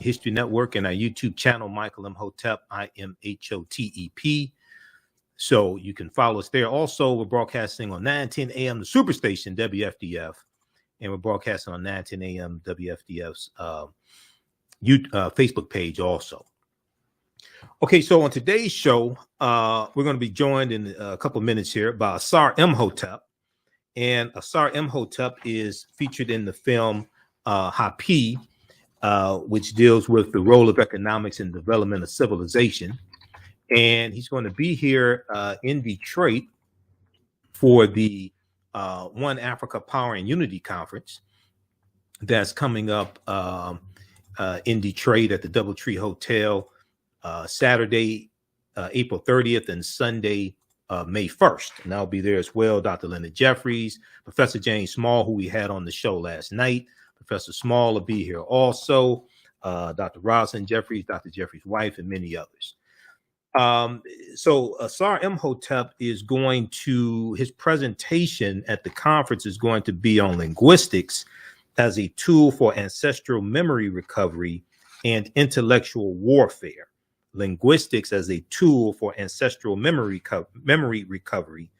History Network and our YouTube channel, Michael Imhotep, IMHOTEP. So you can follow us there. Also, we're broadcasting on 9:10 a.m. the Superstation, WFDF, and we're broadcasting on 9:10 a.m. WFDF's Facebook page also. Okay, so on today's show, we're going to be joined in a couple of minutes here by Asar Imhotep. And Asar Imhotep is featured in the film HAPI, which deals with the role of economics in development of civilization. And he's going to be here in Detroit for the One Africa Power and Unity Conference that's coming up in Detroit at the DoubleTree Hotel Saturday, April 30th and Sunday, May 1st. And I'll be there as well. Dr. Leonard Jeffries, Professor James Small, who we had on the show last night. Professor Small will be here also. Dr. Rosalind Jeffries, Dr. Jeffries' wife, and many others. So Asar Imhotep is going to, his presentation at the conference is going to be on linguistics as a tool for ancestral memory recovery and intellectual warfare. Linguistics as a tool for ancestral memory recovery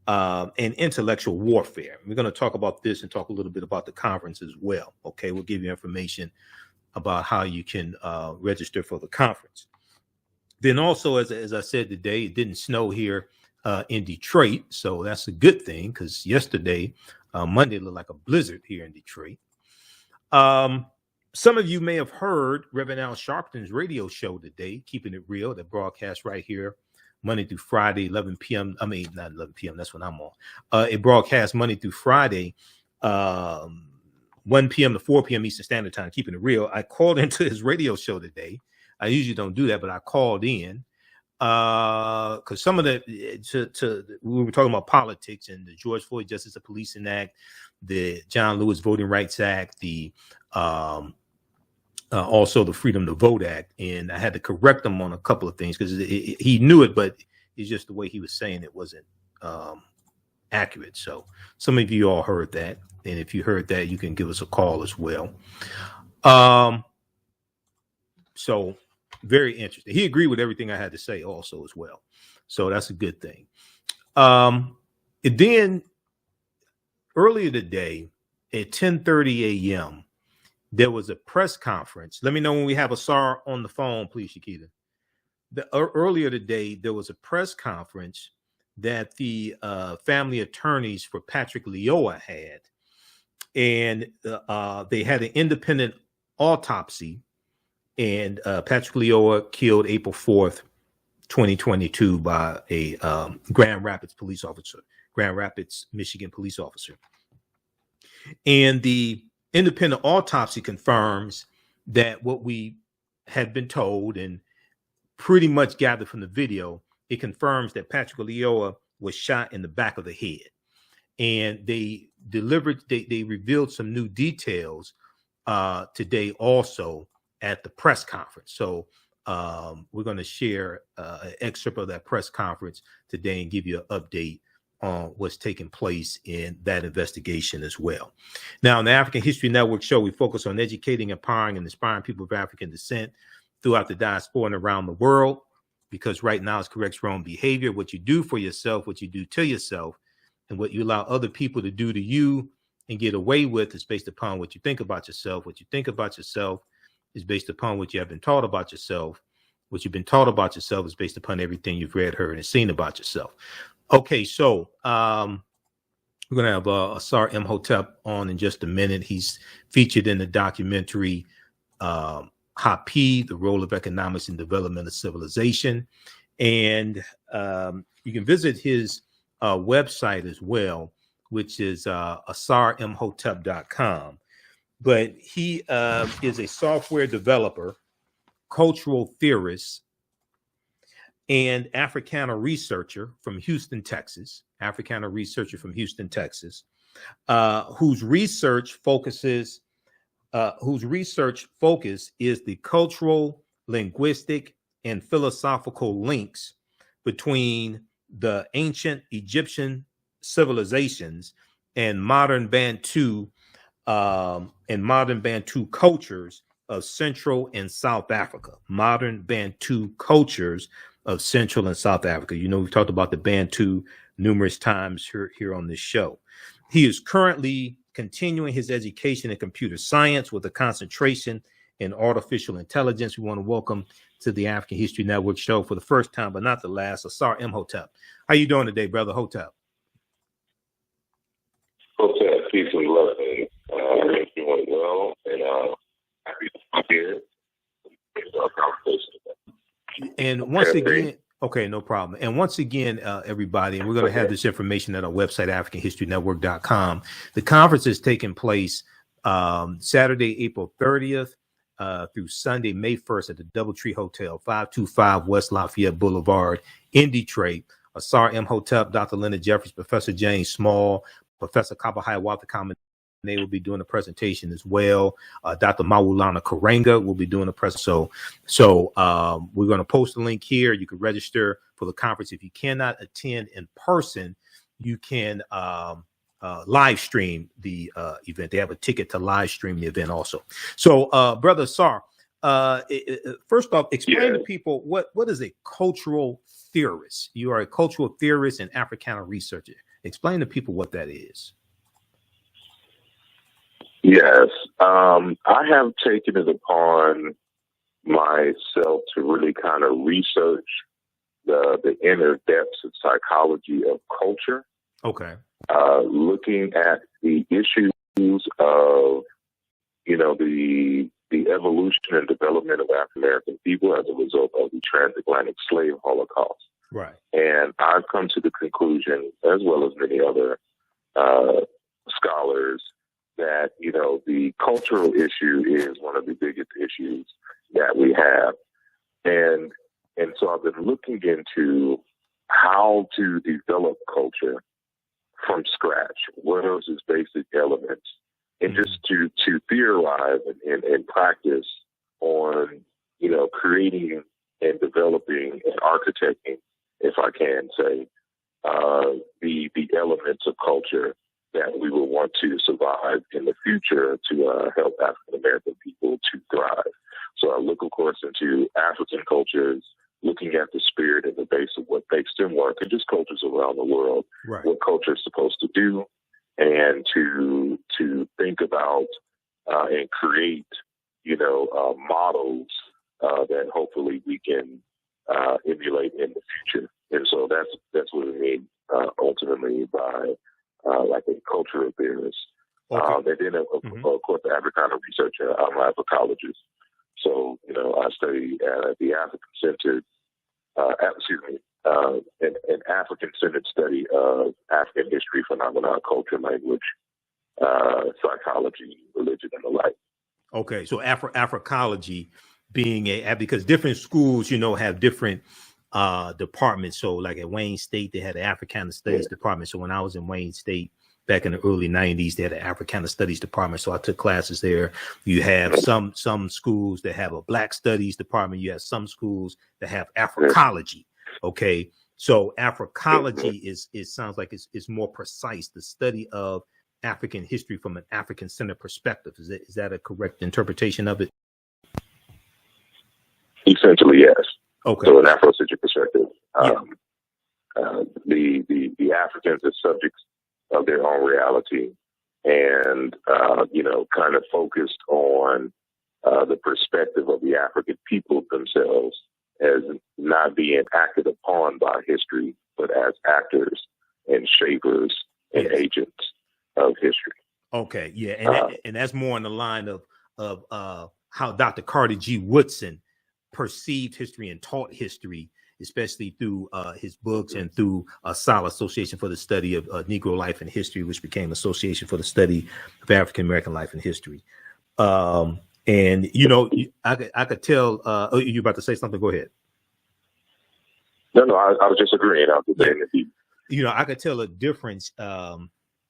and intellectual warfare. We're going to talk about this and talk a little bit about the conference as well. Okay, we'll give you information about how you can register for the conference. Then also, as I said today, it didn't snow here in Detroit, so that's a good thing because yesterday, Monday, looked like a blizzard here in Detroit. Some of you may have heard Reverend Al Sharpton's radio show today, Keeping It Real, that broadcasts right here Monday through Friday, 11 p.m. I mean, not 11 p.m. That's when I'm on. It broadcasts Monday through Friday, 1 p.m. to 4 p.m. Eastern Standard Time, Keeping It Real. I called into his radio show today. I usually don't do that, but I called in because some of the we were talking about politics and the George Floyd Justice of Policing Act, the John Lewis Voting Rights Act, the also the Freedom to Vote Act, and I had to correct him on a couple of things because he knew it, but it's just the way he was saying it wasn't accurate. So some of you all heard that, and if you heard that, you can give us a call as well. So very interesting. He agreed with everything I had to say also as well. So that's a good thing. And then earlier today at 10:30 a.m., there was a press conference. Let me know when we have Asar on the phone, please, Shakita. Earlier today, there was a press conference that the family attorneys for Patrick Lyoya had. And they had an independent autopsy. And Patrick Lyoya killed April 4th, 2022 by a Grand Rapids, Michigan police officer. And the independent autopsy confirms that what we had been told and pretty much gathered from the video, it confirms that Patrick Lyoya was shot in the back of the head. And they revealed some new details today also at the press conference. So we're going to share an excerpt of that press conference today and give you an update on what's taking place in that investigation as well. Now, on the African History Network show, we focus on educating, empowering, and inspiring people of African descent throughout the diaspora and around the world, because right now it's corrects wrong behavior. What you do for yourself, what you do to yourself, and what you allow other people to do to you and get away with is based upon what you think about yourself. What you think about yourself is based upon what you have been taught about yourself. What you've been taught about yourself is based upon everything you've read, heard, and seen about yourself. Okay, so we're going to have Asar Imhotep on in just a minute. He's featured in the documentary HAPI, The Role of Economics in Development of Civilization. And you can visit his website as well, which is asarimhotep.com. But he is a software developer, cultural theorist, and Africana researcher from Houston, Texas. Whose research focus is the cultural, linguistic, and philosophical links between the ancient Egyptian civilizations and modern Bantu cultures of Central and South Africa, modern Bantu cultures of Central and South Africa. You know, we've talked about the Bantu numerous times here on this show. He is currently continuing his education in computer science with a concentration in artificial intelligence. We want to welcome to the African History Network show for the first time, but not the last, Asar Imhotep. How you doing today, brother Hotep? Hotep, peace and blessings. I'm doing well, and happy to be here. Our conversation. And once again, okay, no problem. And once again, everybody, and we're going to have this information at our website, AfricanHistoryNetwork.com. The conference is taking place Saturday, April 30th through Sunday, May 1st at the Doubletree Hotel, 525 West Lafayette Boulevard in Detroit. Asar Imhotep, Dr. Leonard Jeffries, Professor James Small, Professor Kabahai Wathakamane will be doing a presentation as well. Dr. Mawulana Karenga will be doing a presentation. So we're going to post a link here. You can register for the conference. If you cannot attend in person, you can live stream the event. They have a ticket to live stream the event also. So, Brother Asar, first off, explain to people what is a cultural theorist. You are a cultural theorist and Africana researcher. Explain to people what that is. Yes, I have taken it upon myself to really kind of research the inner depths of psychology of culture. Okay. Looking at the issues of, the evolution and development of African American people as a result of the transatlantic slave holocaust. Right. And I've come to the conclusion, as well as many other scholars, that, the cultural issue is one of the biggest issues that we have. And so I've been looking into how to develop culture from scratch. What are its basic elements? And just to theorize and practice on, creating and developing and architecting, if I can say, the elements of culture that we will want to survive in the future to help African American people to thrive. So I look, of course, into African cultures, looking at the spirit and the base of what makes them work, and just cultures around the world, right. What culture is supposed to do, and to think about and create, models that hopefully we can emulate in the future. And so that's what I mean ultimately by like a cultural theorist. Okay. And then, of course, the Africana researcher. I'm an Africologist. So, I study the African-centered, an African-centered study of African history, phenomena, culture, language, psychology, religion, and the like. Okay, so Africology being because different schools, have different departments. So like at Wayne State, they had an Africana Studies department. So when I was in Wayne State back in the early 90s, they had an Africana Studies department. So I took classes there. You have some schools that have a Black Studies department. You have some schools that have Africology. Okay, so Africology sounds like it's more precise, the study of African history from an African-centered perspective. Is that a correct interpretation of it? Essentially, yes. Okay. So an Afrocentric perspective, the Africans are subjects of their own reality, and kind of focused on the perspective of the African people themselves as not being acted upon by history, but as actors and shapers and agents of history. Okay, yeah, and that's more in the line of how Dr. Carter G. Woodson perceived history and taught history, especially through his books and through SALA, Association for the Study of Negro Life and History, which became Association for the Study of African American Life and History. And I could tell. You're about to say something. Go ahead. No, I was just agreeing. I was saying that I could tell a difference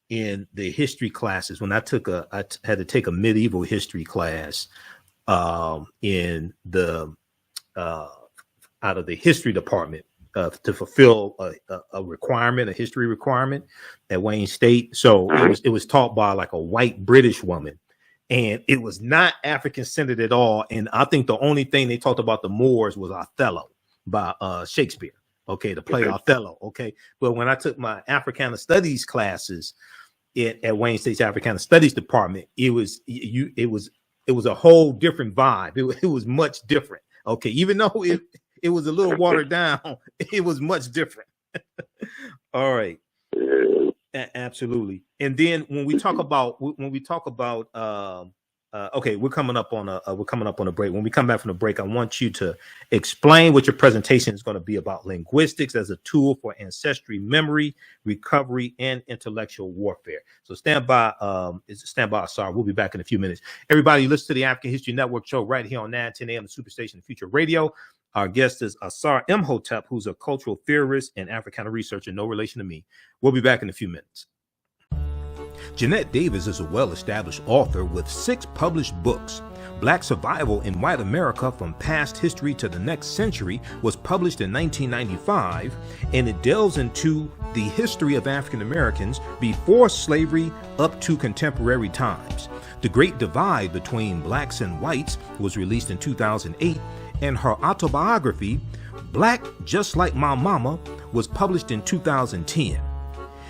in the history classes when I had to take a medieval history class in the out of the history department to fulfill a requirement, a history requirement at Wayne State. So it was taught by like a white British woman, and it was not African centered at all. And I think the only thing they talked about the Moors was Othello by Shakespeare. Okay, to play Othello. Okay, but when I took my Africana Studies classes at Wayne State's Africana Studies department, it was a whole different vibe. It was much different. Okay, even though it was a little watered down, it was much different. All right. Absolutely. And then when we talk about okay, we're coming up on a break. When we come back from the break, I want you to explain what your presentation is going to be about: linguistics as a tool for ancestry memory, recovery, and intellectual warfare. So stand by, Asar. We'll be back in a few minutes. Everybody, listen to the African History Network show right here on 910 AM, the Superstation Future Radio. Our guest is Asar Imhotep, who's a cultural theorist and Africana researcher, no relation to me. We'll be back in a few minutes. Jeanette Davis is a well-established author with 6 published books. Black Survival in White America from Past History to the Next Century was published in 1995, and it delves into the history of African Americans before slavery up to contemporary times. The Great Divide Between Blacks and Whites was released in 2008, and her autobiography, Black Just Like My Mama, was published in 2010.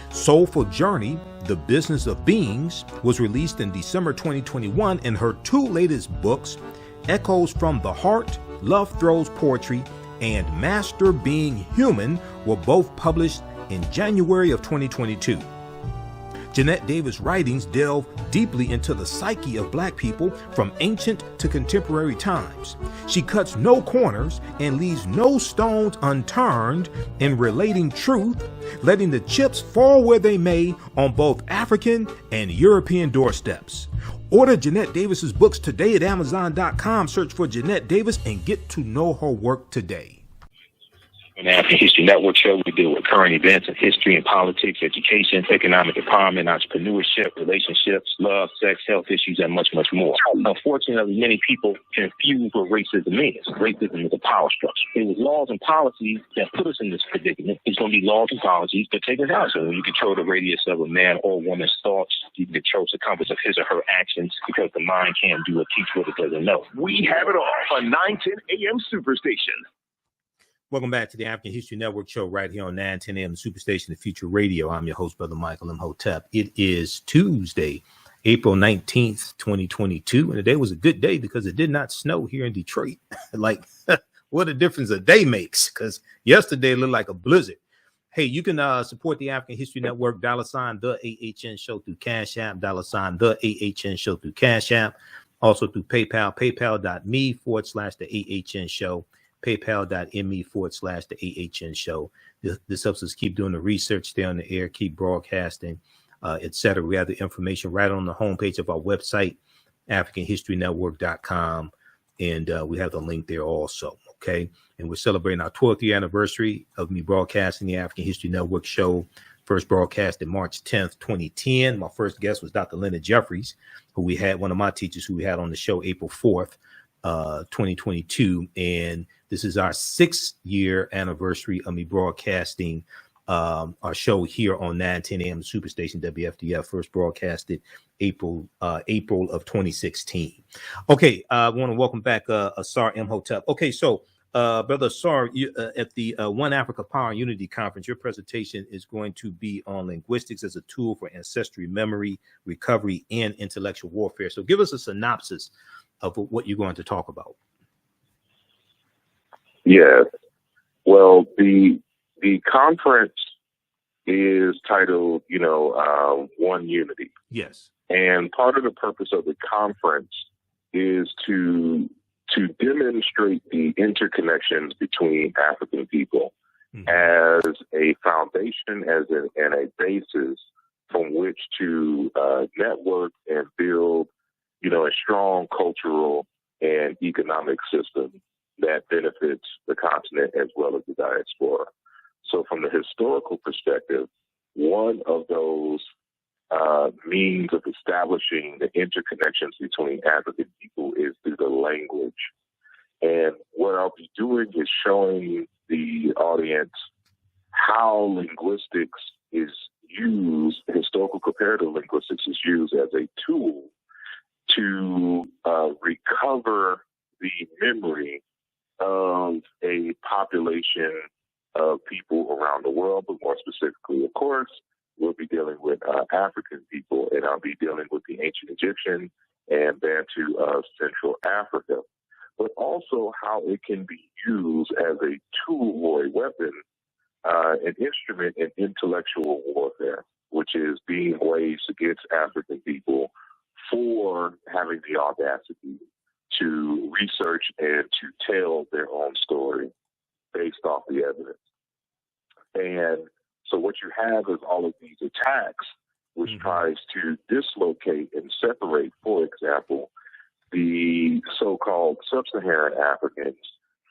Soulful Journey, The Business of Beings, was released in December 2021, and her 2 latest books, Echoes from the Heart, Love Throws Poetry, and Master Being Human, were both published in January of 2022. Jeanette Davis' writings delve deeply into the psyche of Black people from ancient to contemporary times. She cuts no corners and leaves no stones unturned in relating truth, letting the chips fall where they may on both African and European doorsteps. Order Jeanette Davis's books today at Amazon.com. Search for Jeanette Davis and get to know her work today. On the African History Network show, we deal with current events in history and politics, education, economic empowerment, entrepreneurship, relationships, love, sex, health issues, and much, much more. Unfortunately, many people confuse what racism is. Racism is a power structure. It was laws and policies that put us in this predicament. It's going to be laws and policies that take us out. So when you control the radius of a man or woman's thoughts, you can control the compass of his or her actions, because the mind can't do or teach what it doesn't know. We have it all on 910 AM Superstation. Welcome back to the African History Network show right here on 910 AM Superstation, the Future Radio. I'm your host, Brother Michael Imhotep. It is Tuesday, April 19th, 2022. And today was a good day because it did not snow here in Detroit. Like, what a difference a day makes, because yesterday looked like a blizzard. Hey, you can support the African History Network, $ the AHN show through Cash App, $ the AHN show through Cash App, also through PayPal, paypal.me/the AHN show. PayPal.me/the AHN show. This helps us keep doing the research, stay on the air, keep broadcasting, etc. We have the information right on the homepage of our website, AfricanHistoryNetwork.com, and we have the link there also. Okay, and we're celebrating our 12th year anniversary of me broadcasting the African History Network show. First broadcasted March 10th, 2010. My first guest was Dr. Leonard Jeffries, who we had, one of my teachers who we had on the show April 4th, 2022, and this is our 6th year anniversary of me broadcasting our show here on 910 AM Superstation WFDF. First broadcasted April of 2016. Okay, I want to welcome back Asar Imhotep. Okay, so Brother Asar, you, at the One Africa Power and Unity Conference, your presentation is going to be on linguistics as a tool for ancestry memory, recovery, and intellectual warfare. So give us a synopsis of what you're going to talk about. Yes. Well, the conference is titled, One Unity. Yes. And part of the purpose of the conference is to demonstrate the interconnections between African people as a foundation, and a basis from which to network and build, a strong cultural and economic system that benefits the continent as well as the diaspora. So from the historical perspective, one of those means of establishing the interconnections between African people is through the language. And what I'll be doing is showing the audience how linguistics is used, historical comparative linguistics is used as a tool to recover the memory of a population of people around the world, but more specifically, of course, we'll be dealing with African people, and I'll be dealing with the ancient Egyptian and Bantu of Central Africa, but also how it can be used as a tool or a weapon, an instrument in intellectual warfare, which is being waged against African people for having the audacity to research and to tell their own story based off the evidence. And so what you have is all of these attacks, which tries to dislocate and separate, for example, the so-called sub-Saharan Africans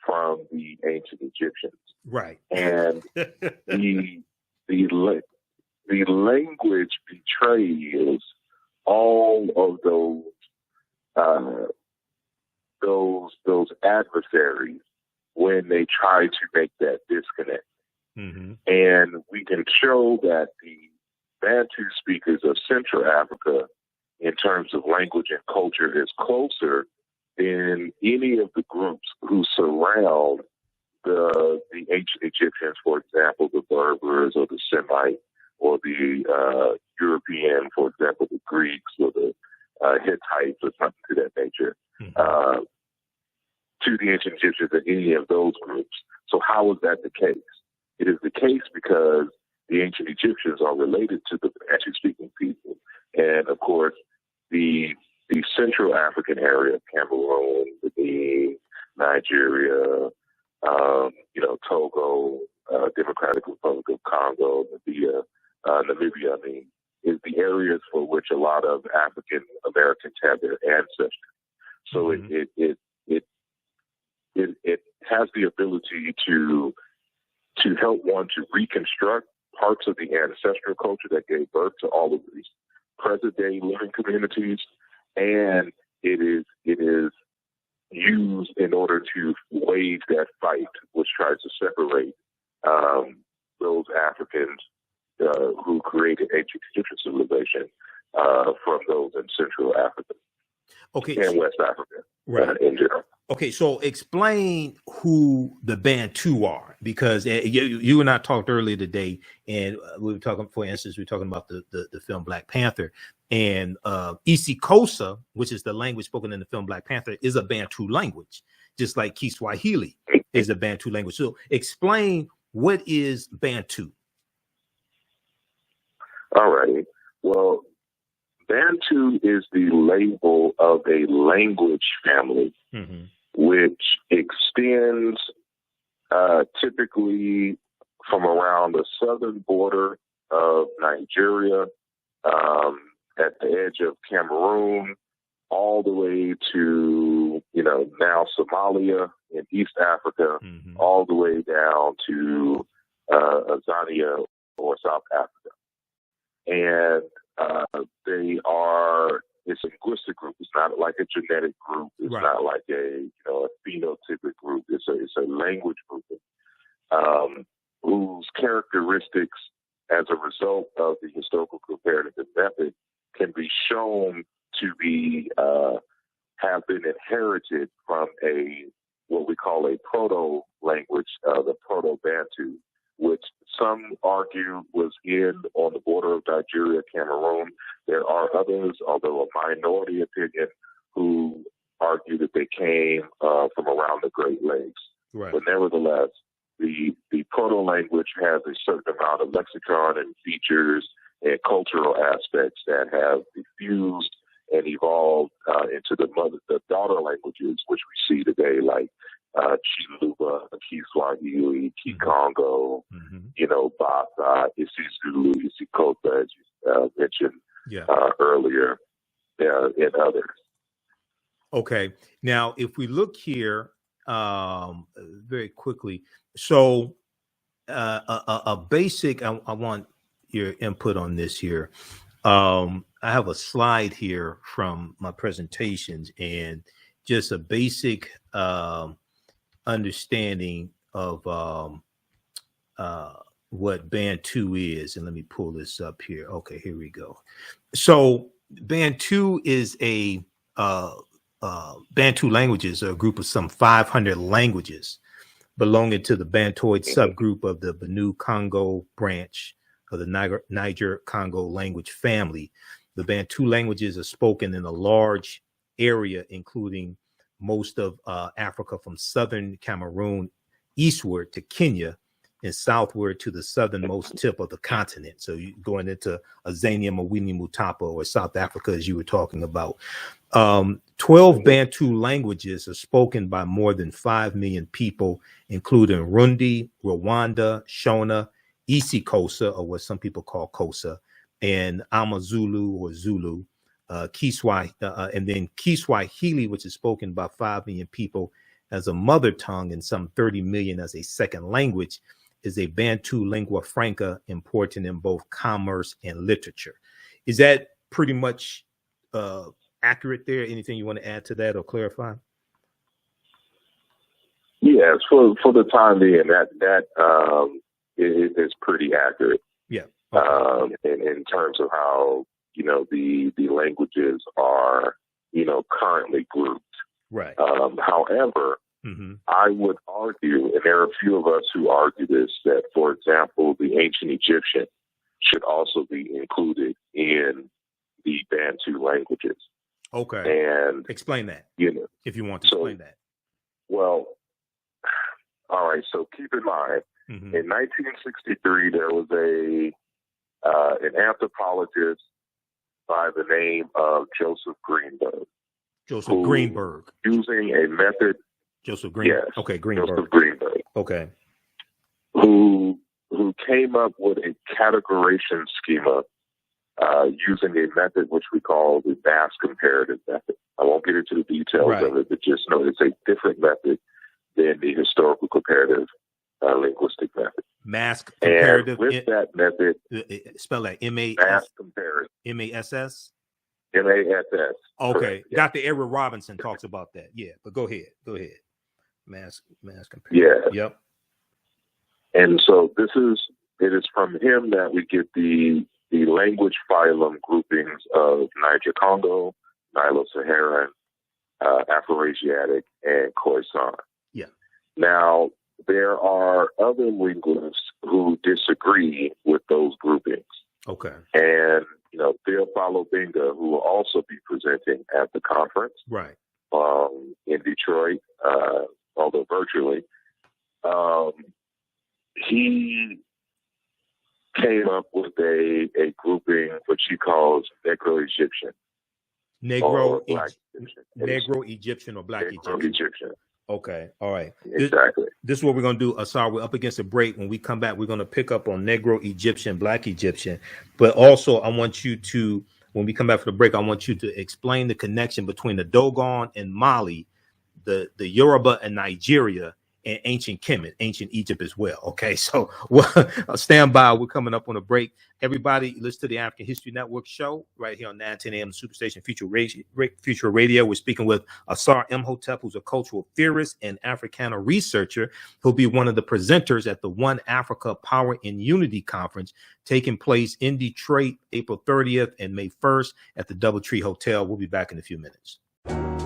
from the ancient Egyptians. Right. And the language betrays all of those adversaries when they try to make that disconnect. And we can show that the Bantu speakers of Central Africa, in terms of language and culture, is closer than any of the groups who surround the ancient Egyptians, for example, the Berbers or the Semite or the European, for example, the Greeks or the Hittites or something to that nature, to the ancient Egyptians and any of those groups. So how is that the case? It is the case because the ancient Egyptians are related to the Bantu-speaking people. And, of course, the Central African area of Cameroon, Benin, Nigeria, Togo, Democratic Republic of Congo, Namibia, is the areas for which a lot of African Americans have their ancestry. So it has the ability to help one to reconstruct parts of the ancestral culture that gave birth to all of these present-day living communities, and it is used in order to wage that fight, which tries to separate those Africans who created ancient Egyptian civilization from those in Central Africa and West Africa, right, in general. Okay, so explain who the Bantu are, because you and I talked earlier today, and we were talking, for instance, we were talking about the film Black Panther, and isiXhosa, which is the language spoken in the film Black Panther, is a Bantu language, just like Kiswahili is a Bantu language. So explain, what is Bantu? All right. Well, Bantu is the label of a language family, which extends typically from around the southern border of Nigeria, at the edge of Cameroon, all the way to, now Somalia in East Africa, all the way down to Tanzania or South Africa. And it's a linguistic group. It's not like a genetic group. It's not like a phenotypic group. It's a language group whose characteristics, as a result of the historical comparative method, can be shown to be have been inherited from what we call a proto language, the Proto-Bantu, which some argue was on the border of Nigeria, Cameroon. There are others, although a minority opinion, who argue that they came from around the Great Lakes. Right. But nevertheless, the proto-language has a certain amount of lexicon and features and cultural aspects that have diffused and evolved into the daughter languages, which we see today, like Chiluba, Kiswahili, Kikongo, Basa, isiZulu, isiXhosa, as you mentioned earlier, and others. Okay. Now, if we look here very quickly, so a basic, I want your input on this here. I have a slide here from my presentations, and just a basic understanding of what Bantu is. And let me pull this up here. Okay, here we go. So Bantu is a Bantu languages are a group of some 500 languages belonging to the Bantoid subgroup of the Benue Congo branch of the Niger Congo language family. The Bantu languages are spoken in a large area, including most of Africa from southern Cameroon eastward to Kenya and southward to the southernmost tip of the continent. So you're going into Azania, Mawini, Mutapa, or South Africa, as you were talking about. 12 Bantu languages are spoken by more than 5 million people, including Rundi, Rwanda, Shona, Isikosa, or what some people call Kosa, and Amazulu or Zulu, and then Kiswahili, which is spoken by 5 million people as a mother tongue and some 30 million as a second language, is a Bantu lingua franca important in both commerce and literature. Is that pretty much accurate there? Anything you want to add to that or clarify? Yes, for the time being, that is pretty accurate. Yeah. Okay. In terms of how, the languages are, currently grouped. Right. However, I would argue, and there are a few of us who argue this, that, for example, the ancient Egyptian should also be included in the Bantu languages. Okay. And explain that, if you want to explain that. Well, all right. So keep in mind, in 1963, there was an anthropologist by the name of Joseph Greenberg. Joseph Greenberg. Using a method. Joseph Greenberg. Yes. Okay, Greenberg. Joseph Greenberg. Okay. Who came up with a categorization schema using a method which we call the mass comparative method. I won't get into the details of it, but just know it's a different method than the historical comparative linguistic method. Mass comparative. And with that method, spell that mass comparative. MASS. MASS. Okay. Correct, yeah. Dr. Edward Robinson talks about that. Yeah, but go ahead. Mass comparative. Yeah. Yep. And so it is from him that we get the language phylum groupings of Niger Congo, Nilo-Saharan, Afro-Asiatic, and Khoisan. Yeah. Now, there are other linguists who disagree with those groupings. Okay. And, Theophilo Benga, who will also be presenting at the conference. Right. In Detroit, although virtually, he came up with a grouping which he calls Negro Egyptian. Negro Egyptian or Black Negro Egyptian. Okay. All right. Exactly. This is what we're going to do, Asar. We're up against a break. When we come back, we're going to pick up on Negro Egyptian, Black Egyptian. But also, I want you to, when we come back for the break, I want you to explain the connection between the Dogon and Mali, the Yoruba and Nigeria, and ancient Kemet, ancient Egypt as well. Okay, so stand by. We're coming up on a break. Everybody, listen to the African History Network show right here on 910 AM Superstation Future Radio. We're speaking with Asar Imhotep, who's a cultural theorist and Africana researcher. He'll be one of the presenters at the One Africa Power and Unity Conference taking place in Detroit, April 30th and May 1st at the DoubleTree Hotel. We'll be back in a few minutes.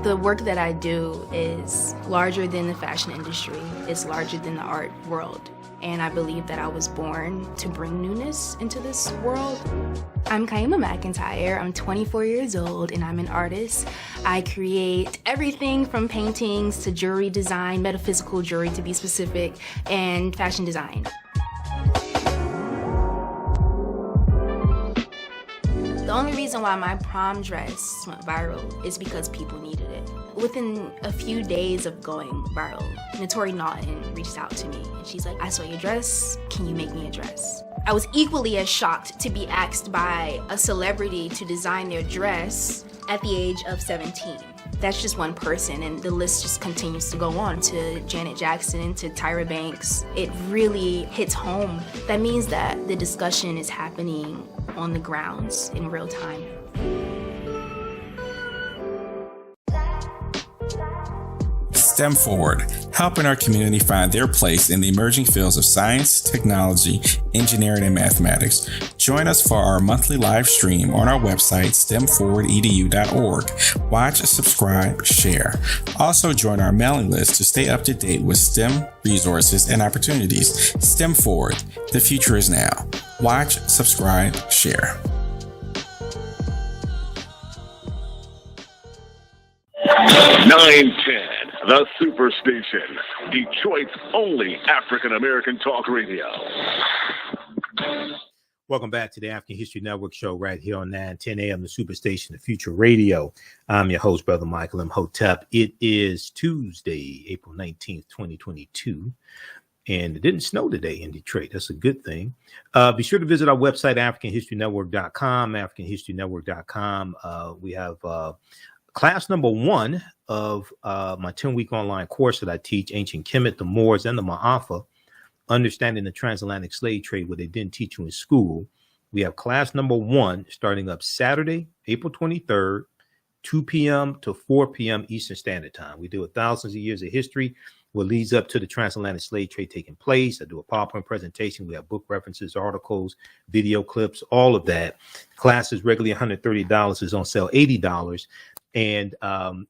The work that I do is larger than the fashion industry. It's larger than the art world. And I believe that I was born to bring newness into this world. I'm Kaima McIntyre. I'm 24 years old and I'm an artist. I create everything from paintings to jewelry design, metaphysical jewelry to be specific, and fashion design. The only reason why my prom dress went viral is because people needed it. Within a few days of going viral, Notori Naughton reached out to me and she's like, I saw your dress, can you make me a dress? I was equally as shocked to be asked by a celebrity to design their dress at the age of 17. That's just one person, and the list just continues to go on to Janet Jackson, to Tyra Banks. It really hits home. That means that the discussion is happening on the grounds in real time. STEM Forward, helping our community find their place in the emerging fields of science, technology, engineering, and mathematics. Join us for our monthly live stream on our website, stemforwardedu.org. Watch, subscribe, share. Also join our mailing list to stay up to date with STEM resources and opportunities. STEM Forward, the future is now. Watch, subscribe, share. 910, the Superstation, Detroit's only African-American talk radio. Welcome back to the African History Network show right here on 910 a.m. the Superstation, the Future Radio. I'm your host, Brother Michael Imhotep. It is Tuesday, April 19th, 2022. And it didn't snow today in Detroit. That's a good thing. Be sure to visit our website, AfricanHistoryNetwork.com, AfricanHistoryNetwork.com. We have class number 1 of my 10-week online course that I teach, Ancient Kemet, the Moors, and the Ma'afa, Understanding the Transatlantic Slave Trade, what they didn't teach you in school. We have class number 1 starting up Saturday, April 23rd, 2 p.m. to 4 p.m. Eastern Standard Time. We deal with thousands of years of history, what leads up to the transatlantic slave trade taking place. I do a PowerPoint presentation. We have book references, articles, video clips, all of that. Class is regularly $130, is on sale $80. And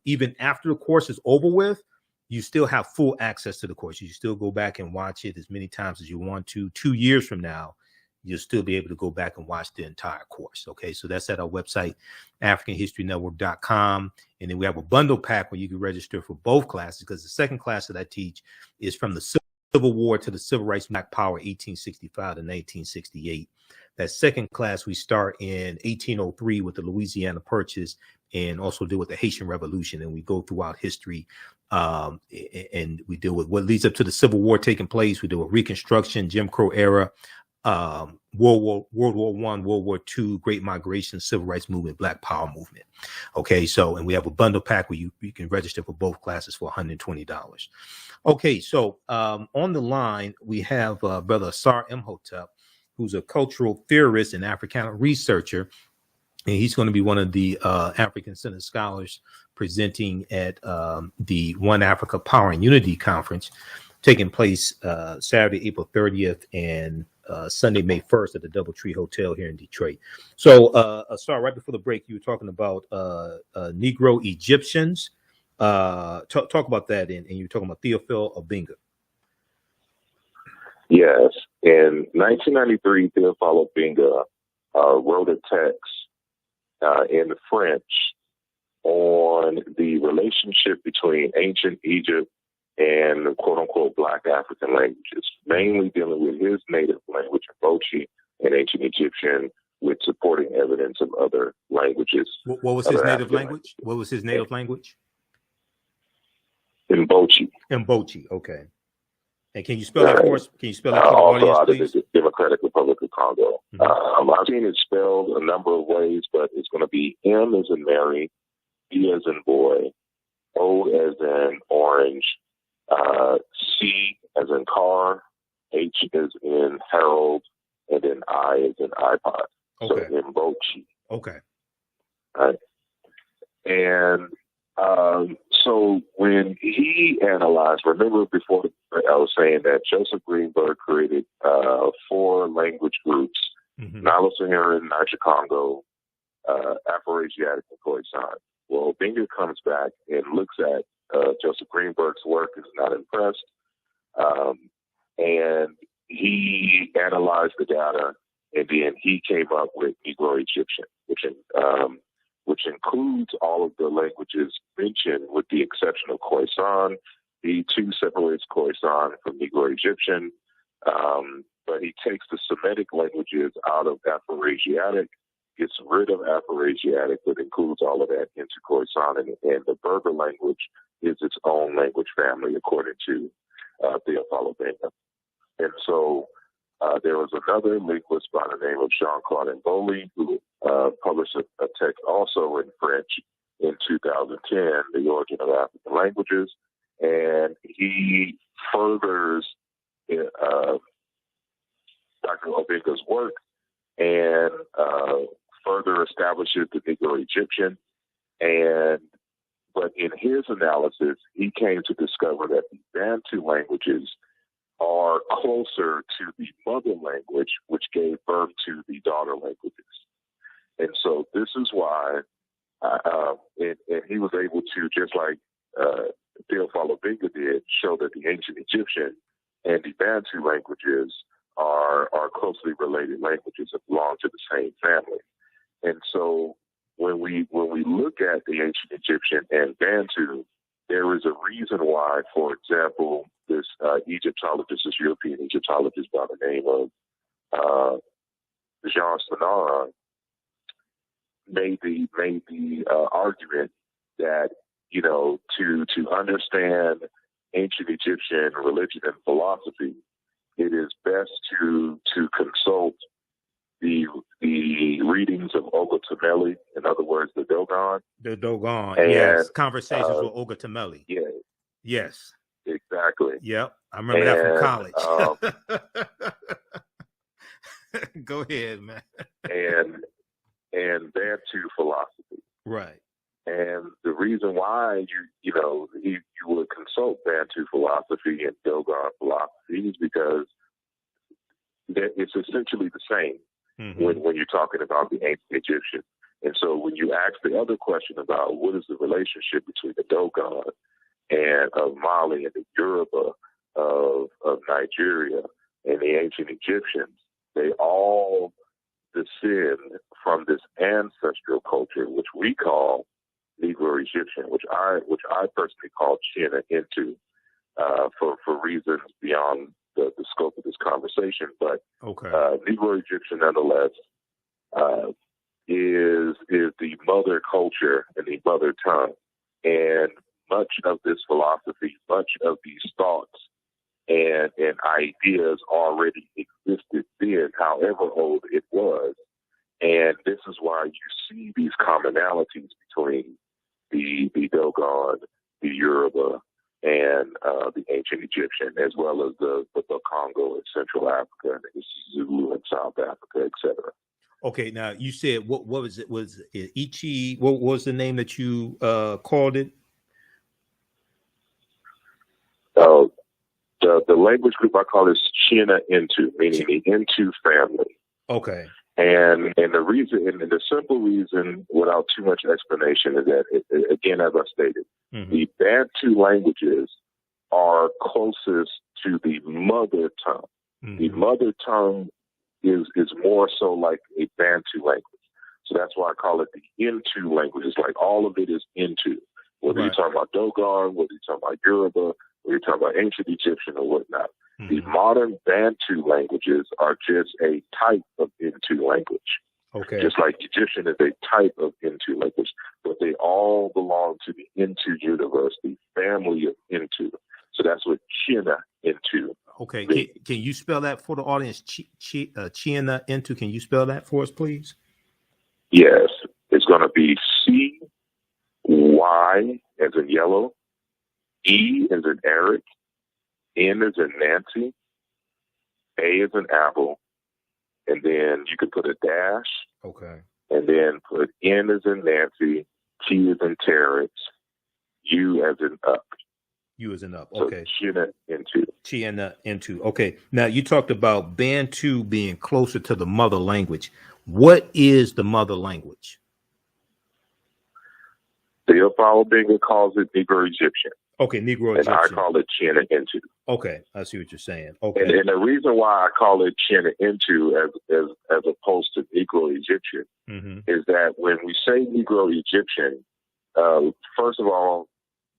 even after the course is over with, you still have full access to the course. You still go back and watch it as many times as you want to. 2 years from now, you'll still be able to go back and watch the entire course. Okay, so that's at our website, AfricanHistoryNetwork.com. And then we have a bundle pack where you can register for both classes, because the second class that I teach is from the Civil War to the Civil Rights Black Power, 1865 to 1968. That second class, we start in 1803 with the Louisiana Purchase, and also deal with the Haitian Revolution. And we go throughout history, and we deal with what leads up to the Civil War taking place. We deal with Reconstruction, Jim Crow era, World War I, World War II, Great Migration, Civil Rights Movement, Black Power Movement. Okay, so, and we have a bundle pack where you can register for both classes for $120. Okay, so on the line, we have Brother Asar Imhotep, who's a cultural theorist and Africana researcher. And he's going to be one of the African Center scholars presenting at the One Africa Power and Unity Conference taking place Saturday, April 30th and Sunday, May 1st at the Doubletree Hotel here in Detroit. So, Asar, right before the break, you were talking about Negro Egyptians. Talk about that, and you were talking about Théophile Obenga. Yes. In 1993, Théophile Obenga wrote a text in French on the relationship between ancient Egypt and quote-unquote Black African languages, mainly dealing with his native language, Mbochi, and ancient Egyptian, with supporting evidence of other languages. What was his native language? What was his native language? Mbochi. Mbochi, okay. And can you spell that for us? Can you spell that for the audience, please? The Democratic Republic of Congo. Mm-hmm. I've seen it spelled a number of ways, but it's going to be M as in Mary, B as in boy, O as in orange, C as in car, H as in Harold, and then I as in iPod. Okay. So Mbochi. Okay. Right. And so when he analyzed, remember before I was saying that Joseph Greenberg created 4 language groups, Mm-hmm. Nilo-Saharan, Niger-Congo, Afro-Asiatic, and Khoisan. Well, Obenga comes back and looks at Joseph Greenberg's work, is not impressed, and he analyzed the data, and then he came up with Negro Egyptian, which includes all of the languages mentioned with the exception of Khoisan. He too separates Khoisan from Negro Egyptian, but he takes the Semitic languages out of Afro-Asiatic, gets rid of Afro-Asiatic, but includes all of that into Khoisan, and the Berber language is its own language family, according to Théophile Obenga. And so there was another linguist by the name of Jean-Claude Mboli, who published a text also in French in 2010, The Origin of African Languages, and he furthers Dr. Obenga's work and further establishes the Negro Egyptian. And But in his analysis, he came to discover that the Bantu languages are closer to the mother language, which gave birth to the daughter languages. And so this is why, and he was able to, just like Theophilo Benga did, show that the ancient Egyptian and the Bantu languages are closely related languages that belong to the same family. And so when we look at the ancient Egyptian and Bantu, there is a reason why, for example, this Egyptologist, this European Egyptologist by the name of Jean Sonara, made the argument that, you know, to understand ancient Egyptian religion and philosophy, it is best to consult the readings of Olga Tameli, in other words, the Dogon. The Dogon, and, yes. Conversations with Olga Tameli. Yeah. Yes. Exactly. Yep. I remember that from college. Go ahead, man. and Bantu philosophy. Right. And the reason why you would consult Bantu philosophy and Dogon philosophy is because it's essentially the same when you're talking about the ancient Egyptian. And so when you ask the other question about what is the relationship between the Dogon and of Mali and the Yoruba of Nigeria and the ancient Egyptians, they all descend from this ancestral culture, which we call Negro Egyptian, which I personally call China into, for reasons beyond the scope of this conversation. But Negro Egyptian, nonetheless, is the mother culture and the mother tongue, and much of this philosophy, much of these thoughts and ideas already existed then, however old it was. And this is why you see these commonalities between the Dogon, the Yoruba, and the ancient Egyptian, as well as the Congo in Central Africa, and the Zulu in South Africa, etc. Okay, now you said what was it? Was it Ichi? What was the name that you called it? The language group I call is China Intu, meaning the Intu family. Okay. And the reason, and the simple reason, without too much explanation, is that, again, as I stated, the Bantu languages are closest to the mother tongue. The mother tongue is more so like a Bantu language. So that's why I call it the Intu languages. Like all of it is Intu. Whether you're talking about Dogon, whether you're talking about Yoruba, whether you're talking about ancient Egyptian or whatnot. The modern Bantu languages are just a type of Intu language. Okay. Just like Egyptian is a type of Intu language, but they all belong to the Intu universe, the family of Intu. So that's what China Intu. Okay. Can you spell that for the audience? China Intu. Can you spell that for us, please? Yes. It's going to be C-Y as in yellow, E as in Eric, N as in Nancy, A as in apple, and then you could put a dash. Okay. And then put N as in Nancy, T as in Terrence, U as in up. U as in up. So Okay. China Intu. China Intu. Okay. Now you talked about Bantu being closer to the mother language. What is the mother language? Theophilo Benga calls it Negro Egyptian. Okay, Negro Egyptian. And I call it China Intu. Okay, I see what you're saying. Okay. And the reason why I call it China Intu as opposed to Negro Egyptian is that when we say Negro Egyptian, first of all,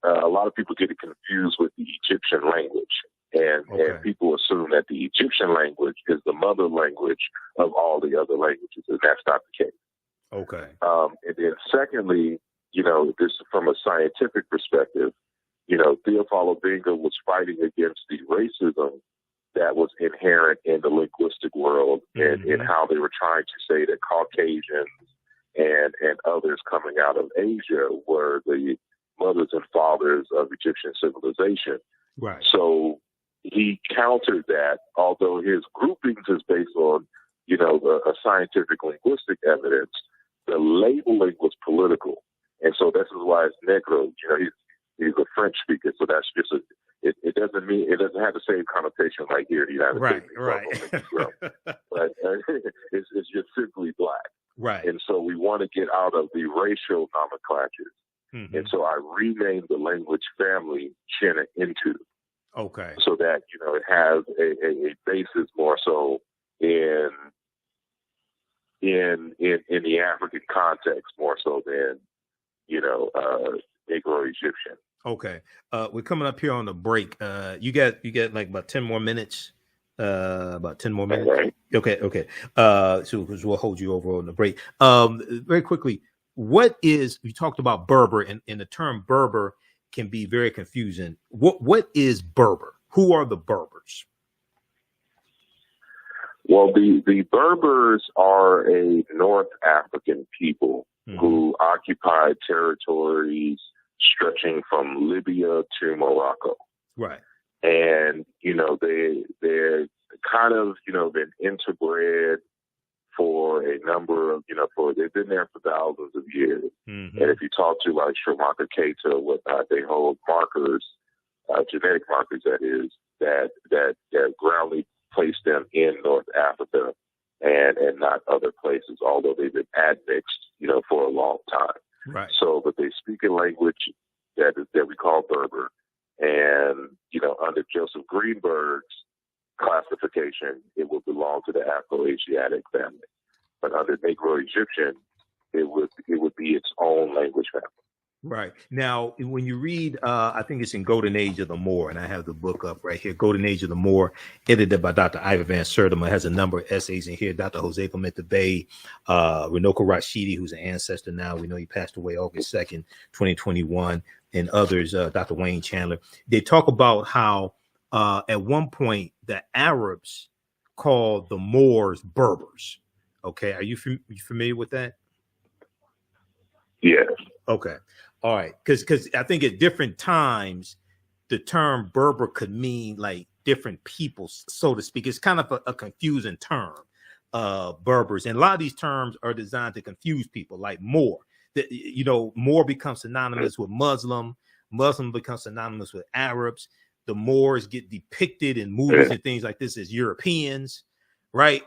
a lot of people get it confused with the Egyptian language. And people assume that the Egyptian language is the mother language of all the other languages, and that's not the case. Okay. And then secondly, this from a scientific perspective, Theophilo Benga was fighting against the racism that was inherent in the linguistic world and in how they were trying to say that Caucasians and others coming out of Asia were the mothers and fathers of Egyptian civilization. Right. So he countered that, although his groupings is based on, a scientific linguistic evidence, the labeling was political. And so this is why it's Negro. You know, he's a French speaker, so that's just it doesn't mean, it doesn't have the same connotation like here in the United States. Right. But it's just simply black. Right. And so we want to get out of the racial nomenclatures. Mm-hmm. And so I renamed the language family Chena into. Okay. So that, you know, it has a basis more so in the African context more so than, you know, Negro Egyptian. Okay. We're coming up here on the break. You got like about 10 more minutes. About 10 more minutes. Right. Okay. So we'll hold you over on the break. Very quickly, you talked about Berber, and the term Berber can be very confusing. What is Berber? Who are the Berbers? Well, the Berbers are a North African people who occupied territories stretching from Libya to Morocco. Right. And, you know, they're kind of, you know, been interbred for a number of, you know, they've been there for thousands of years. Mm-hmm. And if you talk to like Schumacher Keita or whatnot, they hold markers, genetic markers, that is, that groundly place them in North Africa and not other places, although they've been admixed, you know, for a long time. Right. So, but they speak a language that we call Berber. And, you know, under Joseph Greenberg's classification, it would belong to the Afro-Asiatic family. But under Negro Egyptian, it would be its own language family. Right. Now, when you read, I think it's in Golden Age of the Moor, and I have the book up right here, Golden Age of the Moor, edited by Dr. Ivor Van Sertima. It has a number of essays in here. Dr. Jose Clemente Bey, Runoko Rashidi, who's an ancestor now. We know he passed away August 2nd, 2021, and others, Dr. Wayne Chandler. They talk about how at one point the Arabs called the Moors Berbers. Okay. Are you familiar with that? Yes. Okay. All right. Because I think at different times, the term Berber could mean like different people, so to speak. It's kind of a confusing term, Berbers. And a lot of these terms are designed to confuse people, like Moor. You know, Moor becomes synonymous with Muslim. Muslim becomes synonymous with Arabs. The Moors get depicted in movies and things like this as Europeans, right?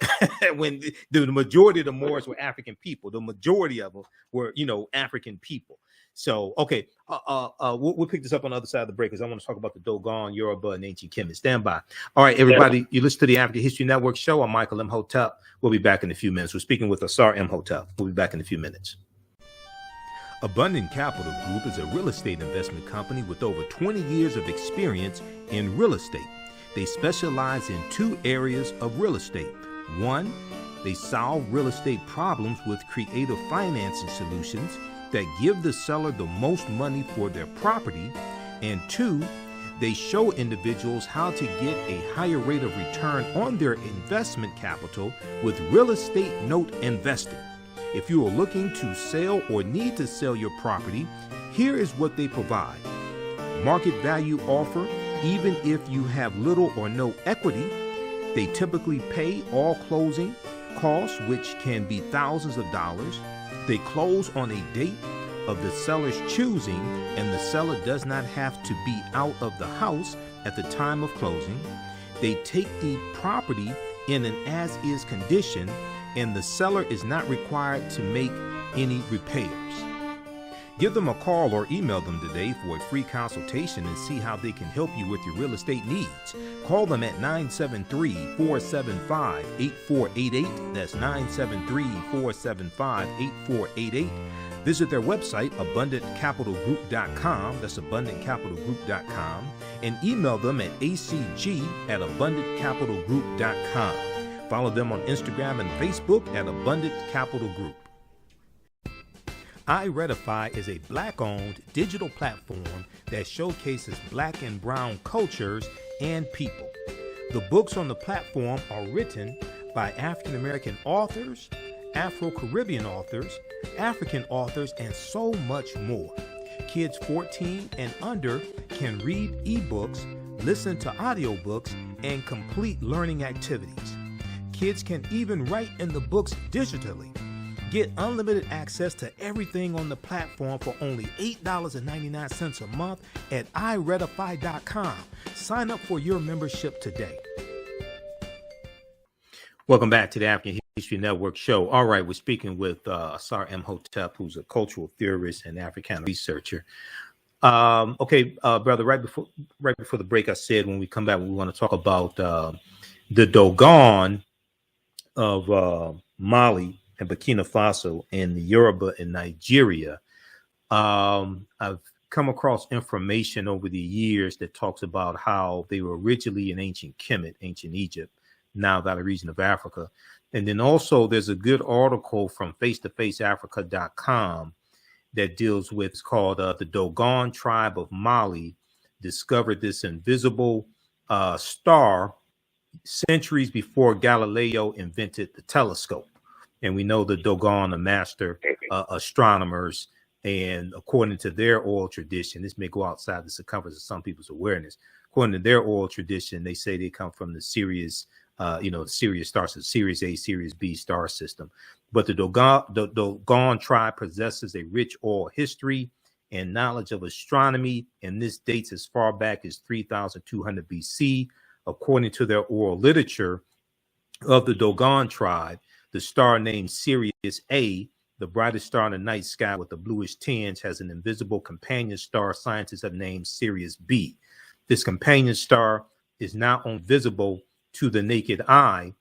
When the majority of the Moors were African people. The majority of them were, you know, African people. So, okay, we'll pick this up on the other side of the break because I want to talk about the Dogon, Yoruba, and ancient Kemet. Stand by. All right, everybody, you listen to the African History Network show. I'm Michael Imhotep. We'll be back in a few minutes. We're speaking with Asar Imhotep. We'll be back in a few minutes. Abundant Capital Group is a real estate investment company with over 20 years of experience in real estate. They specialize in two areas of real estate. One, they solve real estate problems with creative financing solutions that give the seller the most money for their property. And two, they show individuals how to get a higher rate of return on their investment capital with real estate note investing. If you are looking to sell or need to sell your property, here is what they provide. Market value offer, even if you have little or no equity. They typically pay all closing costs, which can be thousands of dollars. They close on a date of the seller's choosing, and the seller does not have to be out of the house at the time of closing. They take the property in an as-is condition, and the seller is not required to make any repairs. Give them a call or email them today for a free consultation and see how they can help you with your real estate needs. Call them at 973-475-8488. That's 973-475-8488. Visit their website, abundantcapitalgroup.com. That's abundantcapitalgroup.com. And email them at acg@abundantcapitalgroup.com. Follow them on Instagram and Facebook at Abundant Capital Group. iRedify is a Black-owned digital platform that showcases Black and Brown cultures and people. The books on the platform are written by African-American authors, Afro-Caribbean authors, African authors, and so much more. Kids 14 and under can read ebooks, listen to audiobooks, and complete learning activities. Kids can even write in the books digitally. Get unlimited access to everything on the platform for only $8.99 a month at iRedify.com. Sign up for your membership today. Welcome back to the African History Network show. All right, we're speaking with Asar Imhotep, who's a cultural theorist and African researcher. Brother, right before the break, I said when we come back, we want to talk about the Dogon of Mali and Burkina Faso and the Yoruba in Nigeria. I've come across information over the years that talks about how they were originally in ancient Kemet, ancient Egypt, now Valley region of Africa. And then also there's a good article from face-to-faceafrica.com that deals with, it's called the Dogon tribe of Mali discovered this invisible star centuries before Galileo invented the telescope. And we know the Dogon are master astronomers. And according to their oral tradition, this may go outside the circumference of some people's awareness. According to their oral tradition, they say they come from the Sirius, Sirius star system, Sirius A, Sirius B star system. But the Dogon tribe possesses a rich oral history and knowledge of astronomy, and this dates as far back as 3,200 BC. According to their oral literature of the Dogon tribe, the star named Sirius A, the brightest star in the night sky with a bluish tinge, has an invisible companion star scientists have named Sirius B. This companion star is not only visible to the naked eye.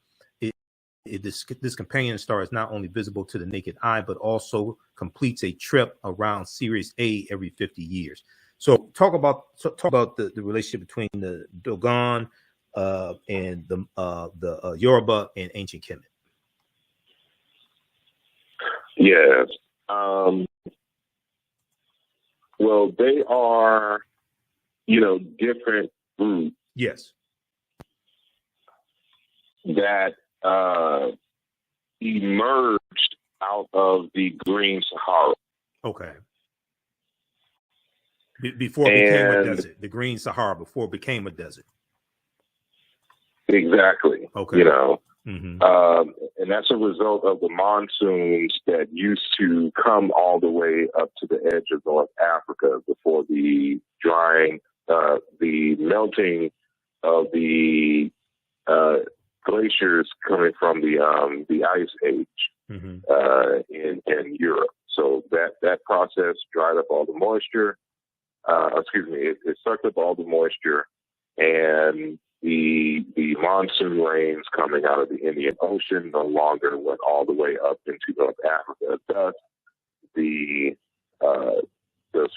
This companion star is not only visible to the naked eye, but also completes a trip around Sirius A every 50 years. So talk about the relationship between the Dogon and the Yoruba and ancient Kemet. Yes. Well, they are, different groups. Yes. That emerged out of the Green Sahara. Okay. Before it became a desert, the Green Sahara, before it became a desert. Exactly. Okay. And that's a result of the monsoons that used to come all the way up to the edge of North Africa before the drying, the melting of the glaciers coming from the ice age in Europe. So that process dried up all the moisture. It sucked up all the moisture, and the monsoon rains coming out of the Indian Ocean no longer went all the way up into North Africa. Thus, the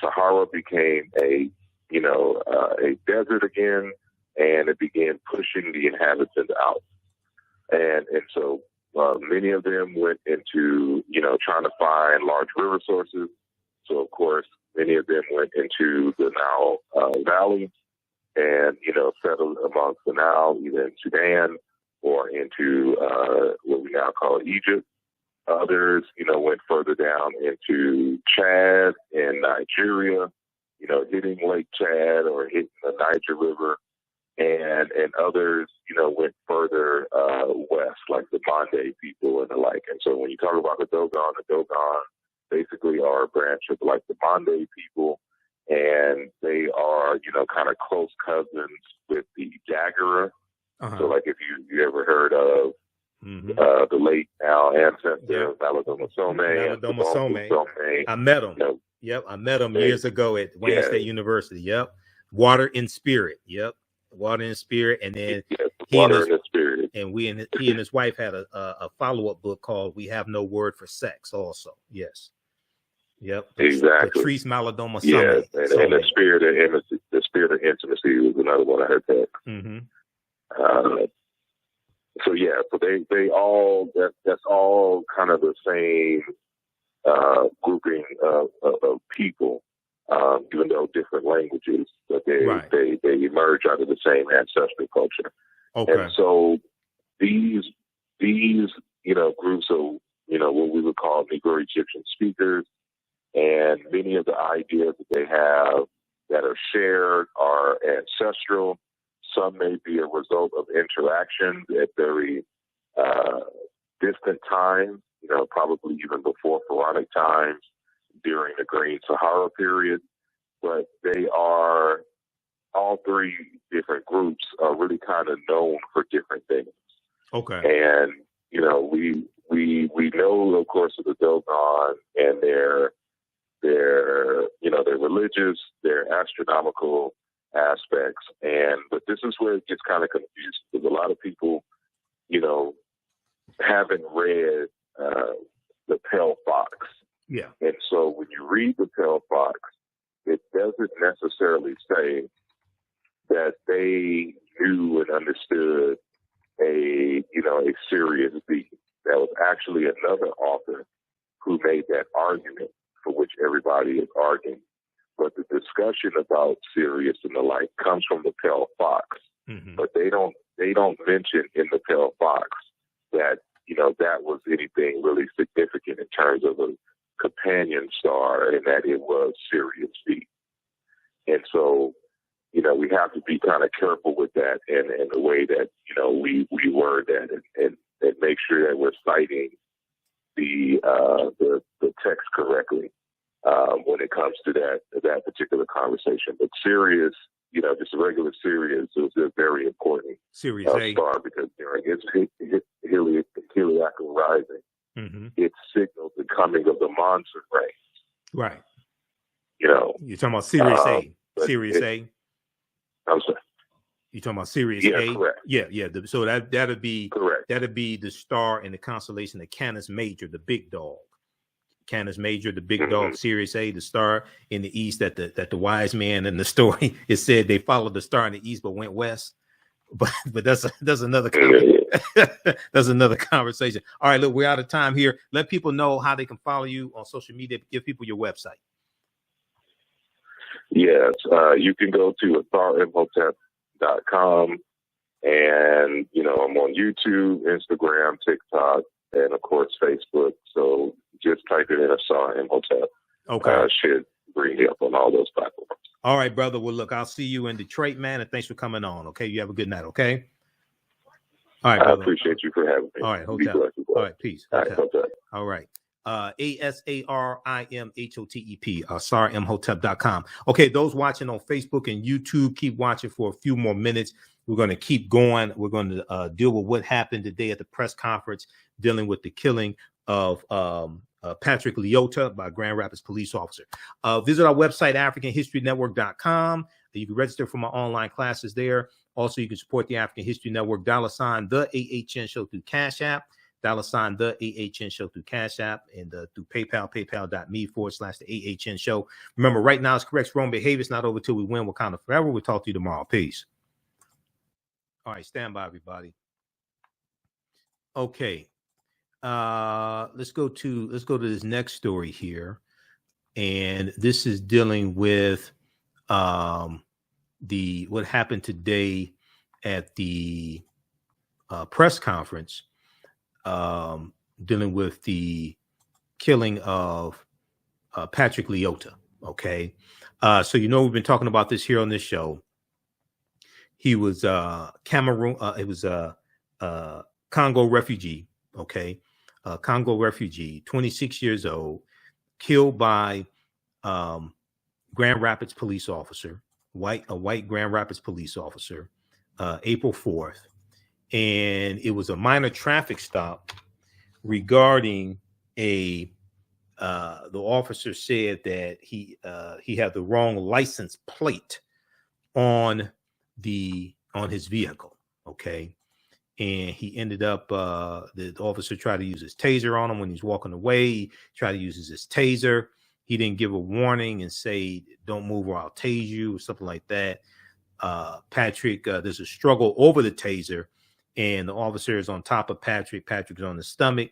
Sahara became a desert again, and it began pushing the inhabitants out. And so many of them went into, trying to find large river sources. So, of course, many of them went into the Nile Valley and, settled amongst the Nile, either in Sudan or into what we now call Egypt. Others, went further down into Chad and Nigeria, hitting Lake Chad or hitting the Niger River. And others, went further west, like the Mande people and the like. And so when you talk about the Dogon basically are a branch of like the Mande people, and they are, kind of close cousins with the Jagera. So like if you ever heard of the late now ancestor, Malodoma Some. I met him. Yep, I met him years ago at Wayne State University. Yep. Water in Spirit. Yep. Water and Spirit, and then he and his wife had a follow-up book called "We Have No Word for Sex." Also, yes, yep, exactly. Patrice Malodoma. Yes, and the spirit of intimacy was another one I heard that. So they all that's all kind of the same grouping of people. Even though different languages, but they emerge out of the same ancestral culture. Okay. And so these groups of what we would call Negro Egyptian speakers, and many of the ideas that they have that are shared are ancestral. Some may be a result of interactions at very distant times probably even before Pharaonic times, during the Green Sahara period. But they are, all three different groups are really kind of known for different things. Okay. And, we know, of course, of the Dogon and their religious, their astronomical aspects. But this is where it gets kind of confusing, because a lot of people, haven't read the Pale Fox. Yeah. And so when you read the Pale Fox, it doesn't necessarily say that they knew and understood a serious being. That was actually another author who made that argument, for which everybody is arguing. But the discussion about Sirius and the like comes from the Pale Fox. Mm-hmm. But they don't mention in the Pale Fox that that was anything really significant in terms of a companion star, and that it was Sirius B. And so, we have to be kind of careful with that and the way that, we word that and make sure that we're citing the text correctly when it comes to that particular conversation. But Sirius, just a regular Sirius is a very important Sirius A star, because during its heliacal rising, mm-hmm. it signals the coming of the monsoon rains. Right. You're talking about Sirius A. Sirius A. I'm sorry. You're talking about Sirius Yeah, A? correct. Yeah. So that'd be correct. That'd be the star in the constellation of Canis Major, the big dog. Canis Major, the big mm-hmm. dog. Sirius A, the star in the east. That the wise man in the story, it said they followed the star in the east but went west. But that's another that's another conversation. All right, look, we're out of time here. Let people know how they can follow you on social media. Give people your website. Yes, you can go to AsarImhotep.com, and I'm on YouTube, Instagram, TikTok, and of course Facebook. So just type it in Asar Imhotep. Okay, should bring you up on all those platforms. All right, brother. Well, look, I'll see you in Detroit, man, and thanks for coming on. Okay, you have a good night. Okay. All right, brother. I appreciate you for having me. All right, Be blessed. All right, peace. All right, Hotep. All right. ASARIMHOTEP, SarImhotep.com. Okay, those watching on Facebook and YouTube, keep watching for a few more minutes. We're going to keep going. We're going to deal with what happened today at the press conference, dealing with the killing of Patrick Lyoya by Grand Rapids police officer. Visit our website, AfricanHistoryNetwork.com. You can register for my online classes there. Also, you can support the African History Network, $ the AHN Show through Cash App, $ the AHN Show through Cash App, and through PayPal, paypal.me/the AHN Show. Remember, right now it's correct wrong behavior. It's not over till we win. Wakanda forever. We'll talk to you tomorrow. Peace. All right, stand by, everybody. Okay. Let's go to this next story here. And this is dealing with what happened today at the press conference, dealing with the killing of Patrick Lyoya. Okay. So we've been talking about this here on this show. He was Congo refugee. Okay. Congo refugee, 26 years old, killed by Grand Rapids police officer, a white Grand Rapids police officer, April 4th. And it was a minor traffic stop regarding the officer said that he had the wrong license plate on his vehicle. Okay. And he ended up, the officer tried to use his taser on him when he's walking away. He tried to use his taser. He didn't give a warning and say, don't move or I'll tase you or something like that. Patrick, there's a struggle over the taser, and the officer is on top of Patrick. Patrick is on the stomach,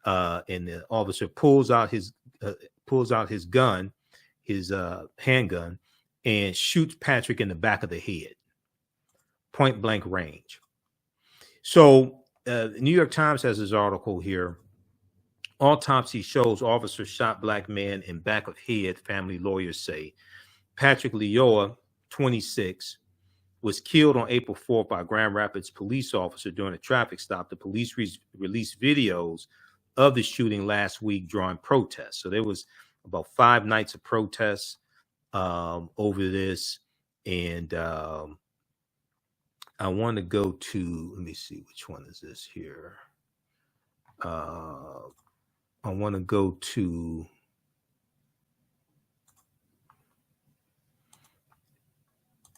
and the officer pulls out his gun, his handgun, and shoots Patrick in the back of the head, point blank range. So the New York Times has this article here. Autopsy shows officer shot black man in back of head, family lawyers say. Patrick Lyoya, 26, was killed on April 4th by a Grand Rapids police officer during a traffic stop. The police released videos of the shooting last week, drawing protests. So there was about 5 nights of protests over this. And I want to go to, let me see, which one is this here? I want to go to,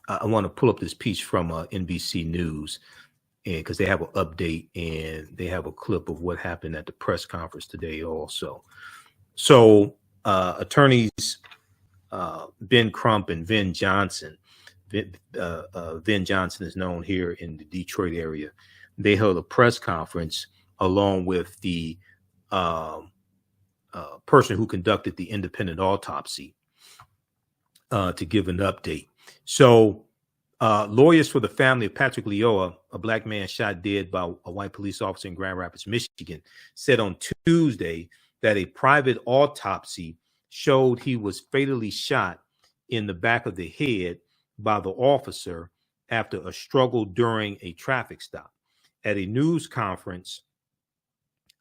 I want to pull up this piece from NBC News, and because they have an update and they have a clip of what happened at the press conference today also. So attorneys Ben Crump and Vin Johnson, Vin Johnson is known here in the Detroit area. They held a press conference along with the person who conducted the independent autopsy to give an update. So lawyers for the family of Patrick Lyoya, a black man shot dead by a white police officer in Grand Rapids, Michigan, said on Tuesday that a private autopsy showed he was fatally shot in the back of the head by the officer after a struggle during a traffic stop. At a news conference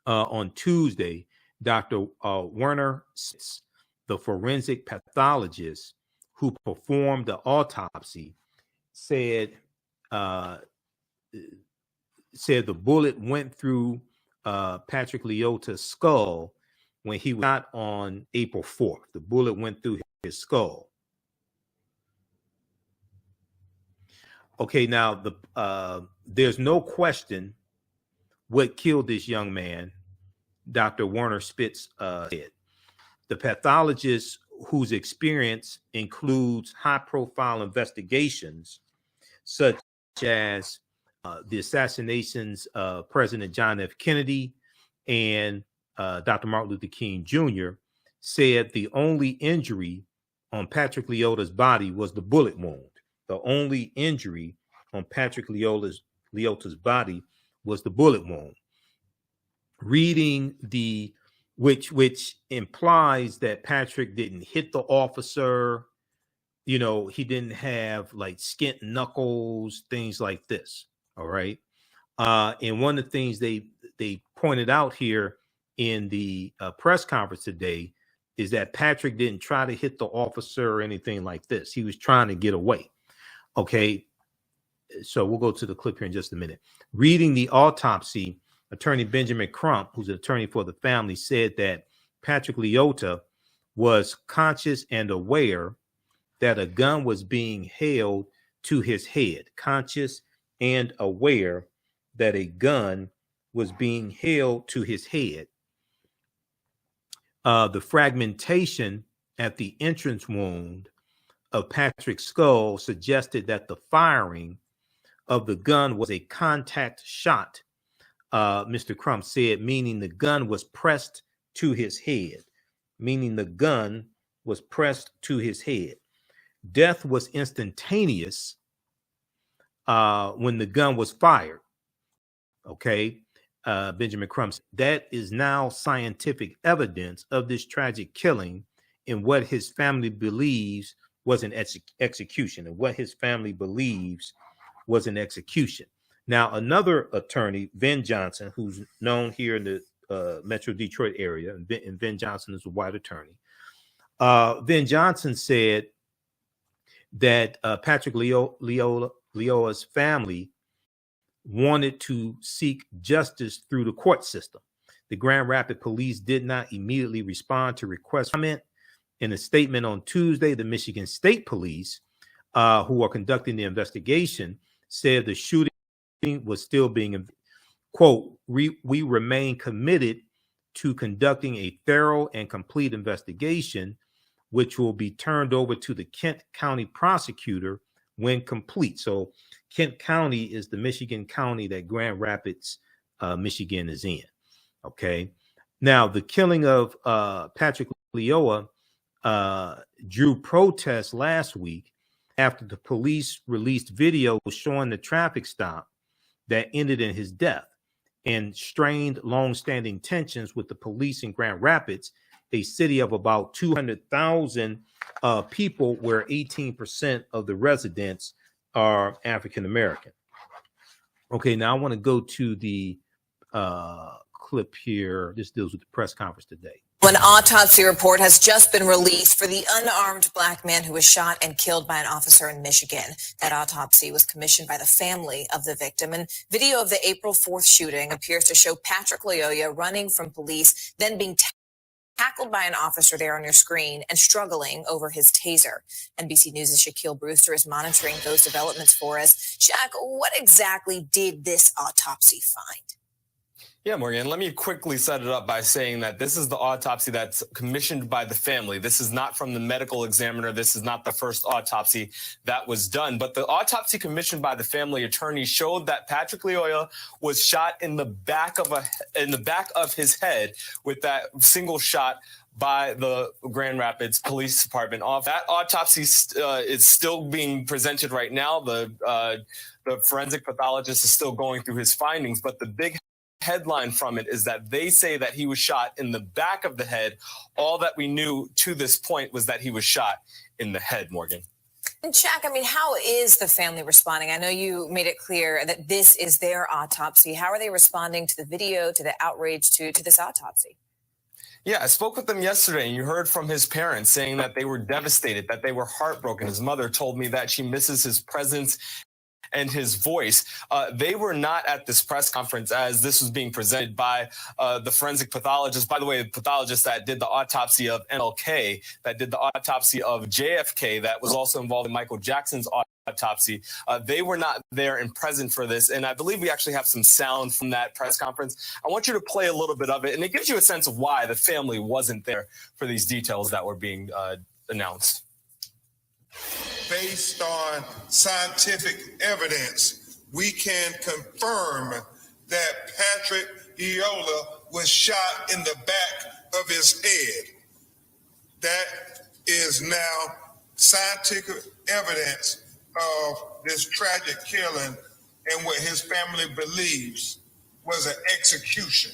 on Tuesday, Dr. Werner Sitz, the forensic pathologist who performed the autopsy, said the bullet went through Patrick Lyoya's skull when he was shot on April 4th. The bullet went through his skull. Okay, now there's no question what killed this young man, Dr. Werner Spitz said. The pathologist, whose experience includes high-profile investigations such as the assassinations of President John F. Kennedy and Dr. Martin Luther King Jr., said the only injury on Patrick Lyoya's body was the bullet wound. The only injury on Patrick Lyoya's body was the bullet wound. Reading which implies that Patrick didn't hit the officer. You know, he didn't have like skint knuckles, things like this. All right. And one of the things they pointed out here in the press conference today is that Patrick didn't try to hit the officer or anything like this. He was trying to get away. Okay. So we'll go to the clip here in just a minute. Reading the autopsy, attorney Benjamin Crump, who's an attorney for the family, said that Patrick Lyoya was conscious and aware that a gun was being held to his head. Conscious and aware that a gun was being held to his head. The fragmentation at the entrance wound of Patrick's skull suggested that the firing of the gun was a contact shot, Mr. Crump said, meaning the gun was pressed to his head. Meaning the gun was pressed to his head. Death was instantaneous when the gun was fired. Okay, Benjamin Crump said, that is now scientific evidence of this tragic killing and what his family believes was an execution. And what his family believes was an execution. Now, another attorney, Vin Johnson, who's known here in the Metro Detroit area, and Vin Johnson is a white attorney. Vin Johnson said that Patrick Lyoya's family wanted to seek justice through the court system. The Grand Rapids police did not immediately respond to requests for comment. In a statement on Tuesday, the Michigan State Police, who are conducting the investigation, said the shooting was still being, quote, we remain committed to conducting a thorough and complete investigation, which will be turned over to the Kent County prosecutor when complete. So Kent County is the Michigan county that Grand Rapids, Michigan is in. Okay. Now, the killing of Patrick Lyoya drew protests last week after the police released video showing the traffic stop that ended in his death and strained long-standing tensions with the police in Grand Rapids, a city of about 200,000 people where 18% of the residents are African American. Okay, now I want to go to the clip here. This deals with the press conference today. An autopsy report has just been released for the unarmed black man who was shot and killed by an officer in Michigan. That autopsy was commissioned by the family of the victim, and video of the April 4th shooting appears to show Patrick Lyoya running from police, then being tackled by an officer there on your screen and struggling over his taser. NBC News' Shaquille Brewster is monitoring those developments for us. Shaq, what exactly did this autopsy find? Yeah, Morgan, let me quickly set it up by saying that this is the autopsy that's commissioned by the family. This is not from the medical examiner. This is not the first autopsy that was done. But the autopsy commissioned by the family attorney showed that Patrick Lyoya was shot in the back of his head with that single shot by the Grand Rapids Police Department. That autopsy is still being presented right now. The forensic pathologist is still going through his findings, but the big headline from it is that they say that he was shot in the back of the head. All that we knew to this point was that he was shot in the head, Morgan. And Shaq, I mean, how is the family responding? I know you made it clear that this is their autopsy. How are they responding to the video, to the outrage, to this autopsy? Yeah, I spoke with them yesterday, and you heard from his parents saying that they were devastated, that they were heartbroken. His mother told me that she misses his presence and his voice. They were not at this press conference as this was being presented by the forensic pathologist. By the way, the pathologist that did the autopsy of MLK, that did the autopsy of JFK, that was also involved in Michael Jackson's autopsy. They were not there and present for this. And I believe we actually have some sound from that press conference. I want you to play a little bit of it, and it gives you a sense of why the family wasn't there for these details that were being announced. Based on scientific evidence, we can confirm that Patrick Lyoya was shot in the back of his head. That is now scientific evidence of this tragic killing and what his family believes was an execution.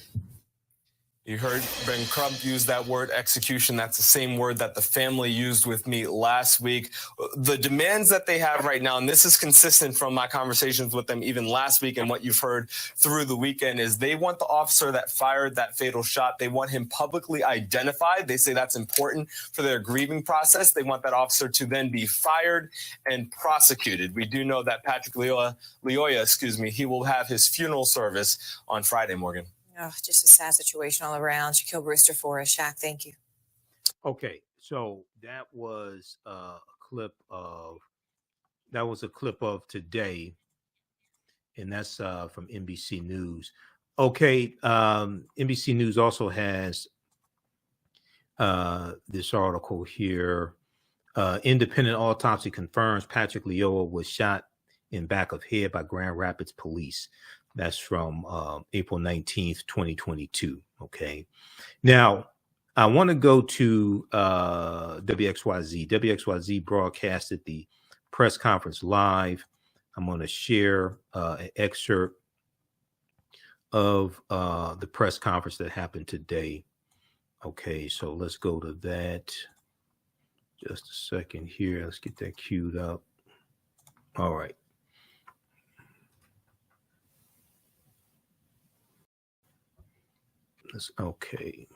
You heard Ben Crump use that word execution. That's the same word that the family used with me last week. The demands that they have right now, and this is consistent from my conversations with them even last week and what you've heard through the weekend, is they want the officer that fired that fatal shot. They want him publicly identified. They say that's important for their grieving process. They want that officer to then be fired and prosecuted. We do know that Patrick Lyoya, he will have his funeral service on Friday, Morgan. Oh, just a sad situation all around. Shaquille Brewster for us. Shaq, thank you. Okay, so that was a clip of today, and that's from NBC News. Okay, NBC News also has this article here. Independent autopsy confirms Patrick Lyoya was shot in back of head by Grand Rapids police. That's from April 19th, 2022. Okay. Now, I want to go to WXYZ. WXYZ broadcasted the press conference live. I'm going to share an excerpt of the press conference that happened today. Okay, so let's go to that. Just a second here. Let's get that queued up. All right. Okay.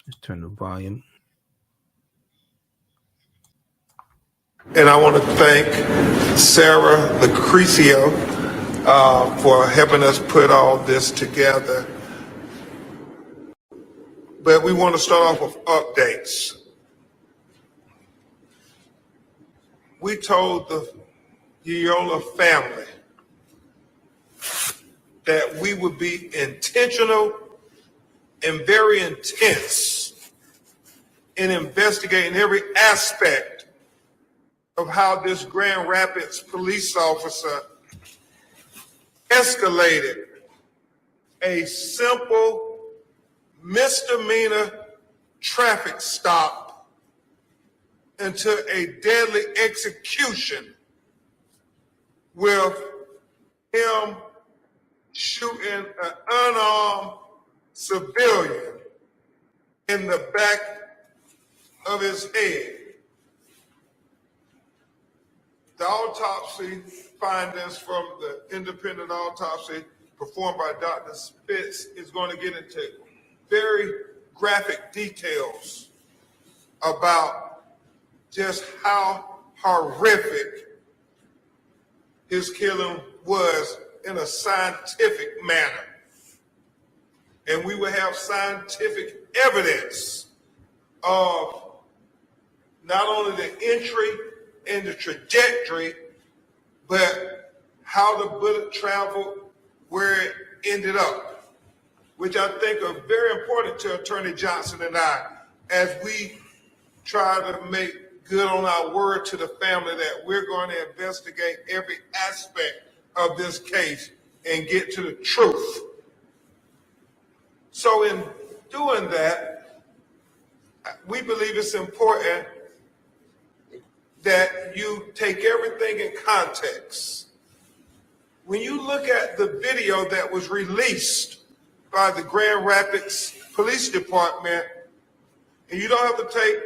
Let's turn the volume. And I want to thank Sarah Lucrecio for helping us put all this together. But we want to start off with updates. We told the Lyoya family that we would be intentional and very intense in investigating every aspect of how this Grand Rapids police officer escalated a simple misdemeanor traffic stop into a deadly execution with him shooting an unarmed civilian in the back of his head. The autopsy findings from the independent autopsy performed by Dr. Spitz is going to get into very graphic details about just how horrific his killing was in a scientific manner. And we will have scientific evidence of not only the entry and the trajectory, but how the bullet traveled, where it ended up, which I think are very important to Attorney Johnson and I as we try to make good on our word to the family that we're going to investigate every aspect of this case and get to the truth. So in doing that, we believe it's important that you take everything in context. When you look at the video that was released by the Grand Rapids Police Department, and you don't have to take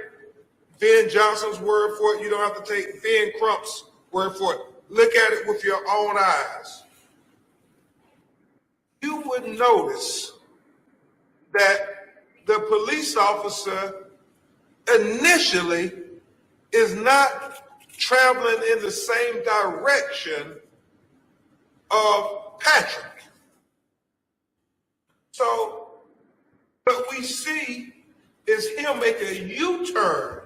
Ben Johnson's word for it, you don't have to take Ben Crump's word for it. Look at it with your own eyes. You would notice that the police officer initially is not traveling in the same direction of Patrick. So what we see is him make a U-turn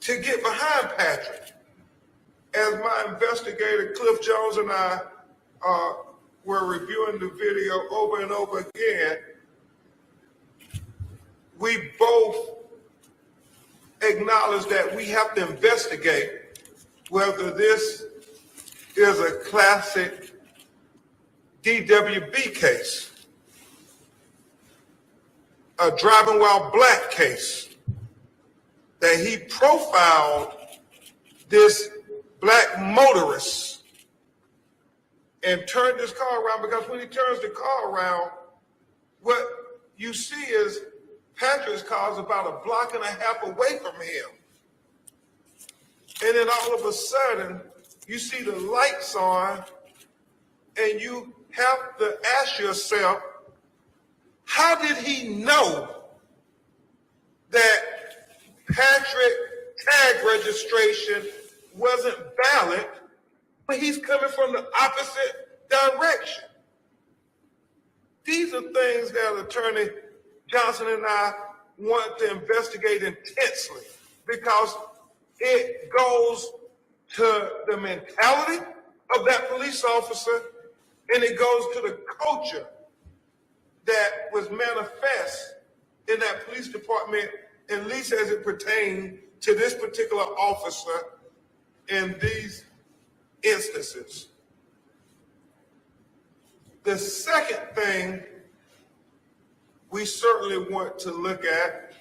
to get behind Patrick. As my investigator Cliff Jones and I were reviewing the video over and over again, we both acknowledge that we have to investigate whether this is a classic DWB case, a driving while black case, that he profiled this black motorist and turned his car around, because when he turns the car around, what you see is Patrick's car is about a block and a half away from him. And then all of a sudden, you see the lights on, and you have to ask yourself, how did he know that Patrick tag registration wasn't valid when he's coming from the opposite direction? These are things that Attorney Johnson and I want to investigate intensely, because it goes to the mentality of that police officer, and it goes to the culture that was manifest in that police department, at least as it pertained to this particular officer in these instances. The second thing we certainly want to look at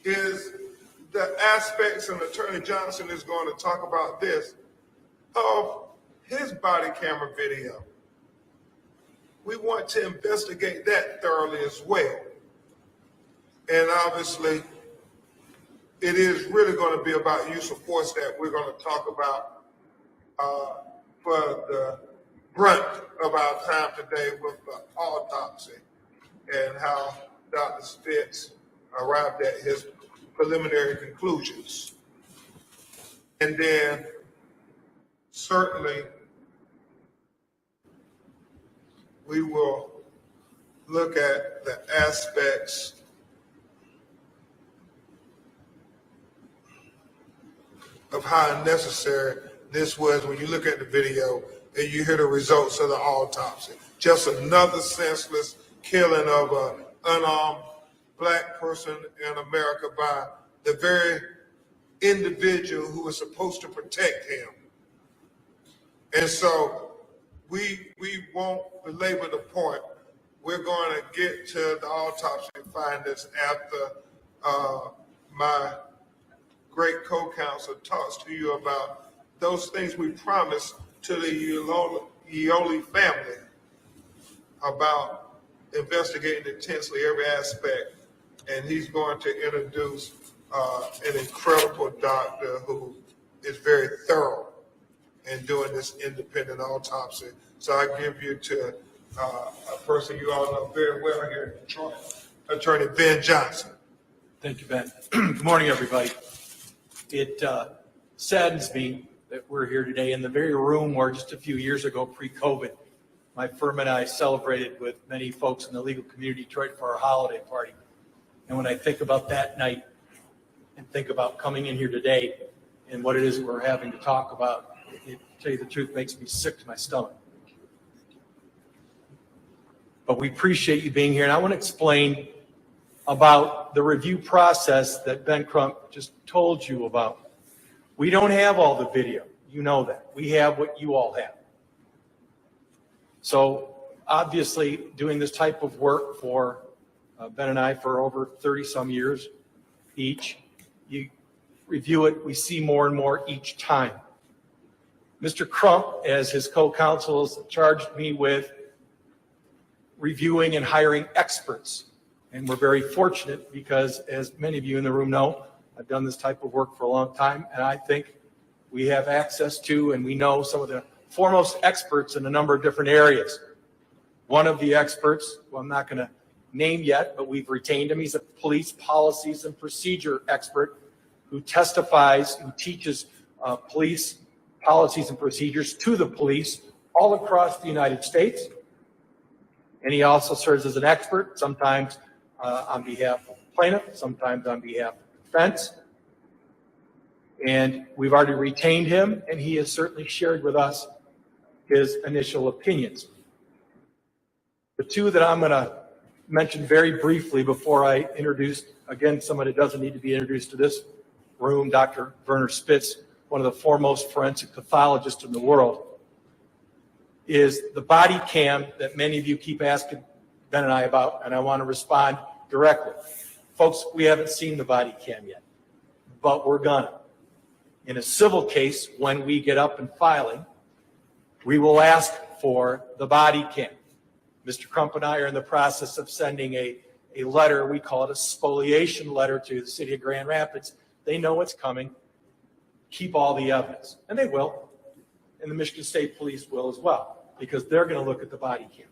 is the aspects, and Attorney Johnson is going to talk about this, of his body camera video. We want to investigate that thoroughly as well. And obviously, it is really going to be about use of force that we're going to talk about for the brunt of our time today with the autopsy and how Dr. Spitz arrived at his preliminary conclusions. And then certainly we will look at the aspects of how unnecessary this was when you look at the video and you hear the results of the autopsy. Just another senseless killing of an unarmed black person in America by the very individual who was supposed to protect him. And so we won't belabor the point. We're going to get to the autopsy findings after my great co-counsel talks to you about those things we promised to the Lyoya family about investigating intensely every aspect. And he's going to introduce an incredible doctor who is very thorough in doing this independent autopsy. So I give you to a person you all know very well here in Detroit, Attorney Ben Johnson. Thank you, Ben. Good morning, everybody. It saddens me that we're here today in the very room where just a few years ago, pre-COVID, my firm and I celebrated with many folks in the legal community Detroit for our holiday party. And when I think about that night and think about coming in here today and what it is that we're having to talk about, it, to tell you the truth, makes me sick to my stomach. But we appreciate you being here, and I want to explain about the review process that Ben Crump just told you about. We don't have all the video. You know that. We have what you all have. So obviously doing this type of work for Ben and I for over 30 some years each, you review it, we see more and more each time. Mr. Crump, as his co-counsel, charged me with reviewing and hiring experts. And we're very fortunate because, as many of you in the room know, I've done this type of work for a long time, and I think we have access to and we know some of the foremost experts in a number of different areas. One of the experts, who I'm not going to name yet, but we've retained him. He's a police policies and procedure expert who testifies, who teaches police policies and procedures to the police all across the United States. And he also serves as an expert, sometimes on behalf of the plaintiff, sometimes on behalf of the defense. And we've already retained him, and he has certainly shared with us his initial opinions. The two that I'm going to mention very briefly before I introduce, again, someone that doesn't need to be introduced to this room, Dr. Werner Spitz, one of the foremost forensic pathologists in the world, is the body cam that many of you keep asking Ben and I about, and I want to respond directly. Folks, we haven't seen the body cam yet, but we're gonna. In a civil case, when we get up and filing, we will ask for the body cam. Mr. Crump and I are in the process of sending a letter, we call it a spoliation letter, to the city of Grand Rapids. They know what's coming. Keep all the evidence. And they will. And the Michigan State Police will as well, because they're going to look at the body cam.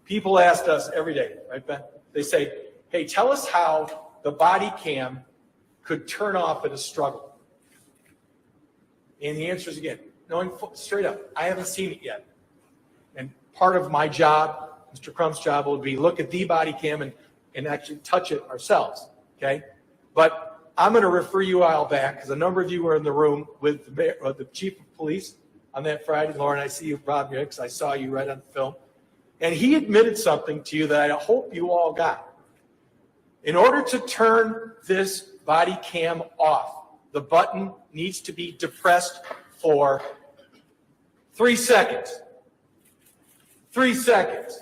People ask us every day, right, Ben? They say, hey, tell us how the body cam could turn off in a struggle. And the answer is, again, knowing straight up, I haven't seen it yet. And part of my job, Mr. Crump's job, will be look at the body cam and actually touch it ourselves, okay? But I'm going to refer you all back, because a number of you were in the room with the chief of police on that Friday. Lauren, I see you, Rob Hicks. I saw you right on the film. And he admitted something to you that I hope you all got. In order to turn this body cam off, the button needs to be depressed for 3 seconds. 3 seconds.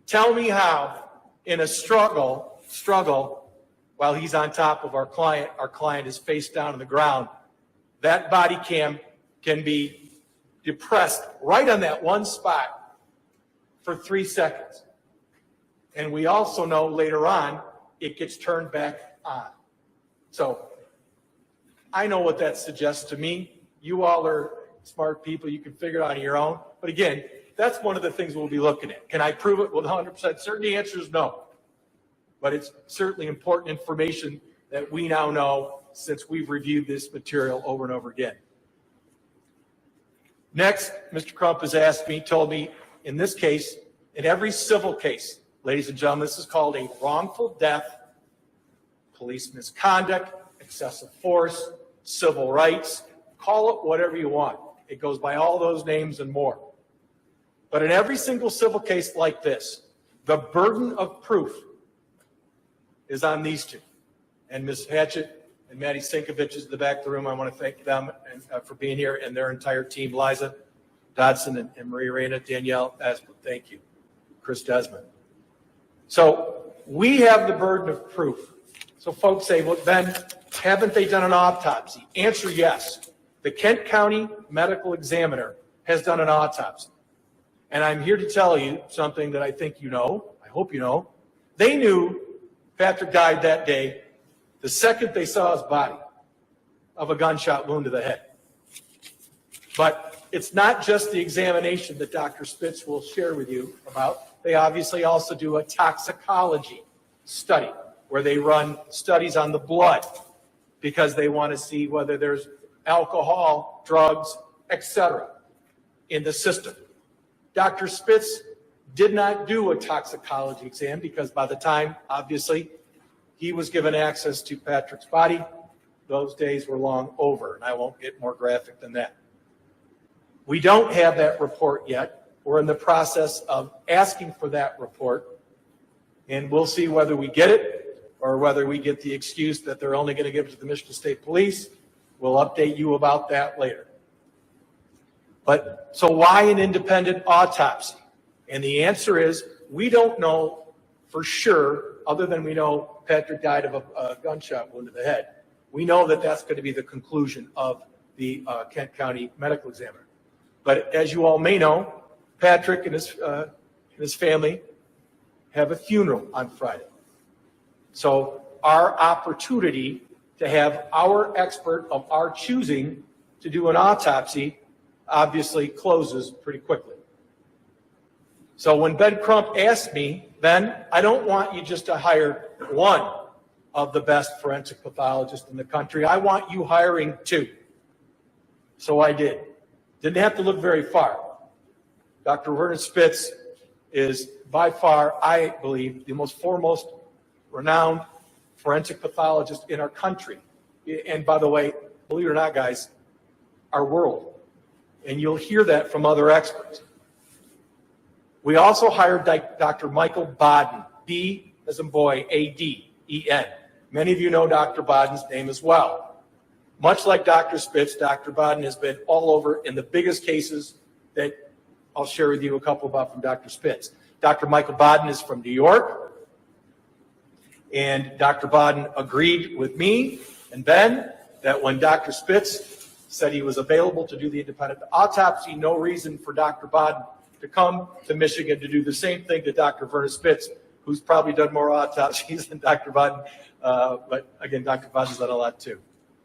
Tell me how, in a struggle, while he's on top of our client is face down on the ground, that body cam can be depressed right on that one spot for 3 seconds. And we also know later on it gets turned back on. So I know what that suggests to me. You all are smart people. You can figure it out on your own. But again, that's one of the things we'll be looking at. Can I prove it with 100% certainty? The answer is no. But it's certainly important information that we now know since we've reviewed this material over and over again. Next, Mr. Crump has asked me, told me, in this case, in every civil case, ladies and gentlemen, this is called a wrongful death, police misconduct, excessive force, civil rights, call it whatever you want. It goes by all those names and more. But in every single civil case like this, the burden of proof is on these two. And Ms. Hatchett and Maddie Sinkovich is in the back of the room. I want to thank them for being here, and their entire team, Liza Dodson and Maria Reyna, Danielle Aspen, thank you, Chris Desmond. So we have the burden of proof. So folks say, well, Ben, haven't they done an autopsy? Answer, yes. The Kent County Medical Examiner has done an autopsy. And I'm here to tell you something that I think you know, I hope you know. They knew Patrick died that day the second they saw his body of a gunshot wound to the head. But it's not just the examination that Dr. Spitz will share with you about. They obviously also do a toxicology study where they run studies on the blood because they want to see whether there's alcohol, drugs, etc. in the system. Dr. Spitz did not do a toxicology exam because by the time, obviously, he was given access to Patrick's body, those days were long over, and I won't get more graphic than that. We don't have that report yet. We're in the process of asking for that report, and we'll see whether we get it or whether we get the excuse that they're only going to give it to the Michigan State Police. We'll update you about that later. But so why an independent autopsy? And the answer is we don't know for sure, other than we know Patrick died of a gunshot wound to the head. We know that that's going to be the conclusion of the Kent County medical examiner. But as you all may know, Patrick and his family have a funeral on Friday. So our opportunity to have our expert of our choosing to do an autopsy obviously closes pretty quickly. So when Ben Crump asked me, Ben, I don't want you just to hire one of the best forensic pathologists in the country. I want you hiring two. So I did. Didn't have to look very far. Dr. Werner Spitz is by far, I believe, the most foremost renowned forensic pathologist in our country. And by the way, believe it or not, guys, our world. And you'll hear that from other experts. We also hired Dr. Michael Baden, B as in boy, A-D-E-N. Many of you know Dr. Baden's name as well. Much like Dr. Spitz, Dr. Baden has been all over in the biggest cases that I'll share with you a couple about from Dr. Spitz. Dr. Michael Baden is from New York, and Dr. Baden agreed with me and Ben that when Dr. Spitz said he was available to do the independent autopsy, no reason for Dr. Baden to come to Michigan to do the same thing to Dr. Werner Spitz, who's probably done more autopsies than Dr. Baden. But again, Dr. Baden's done a lot too.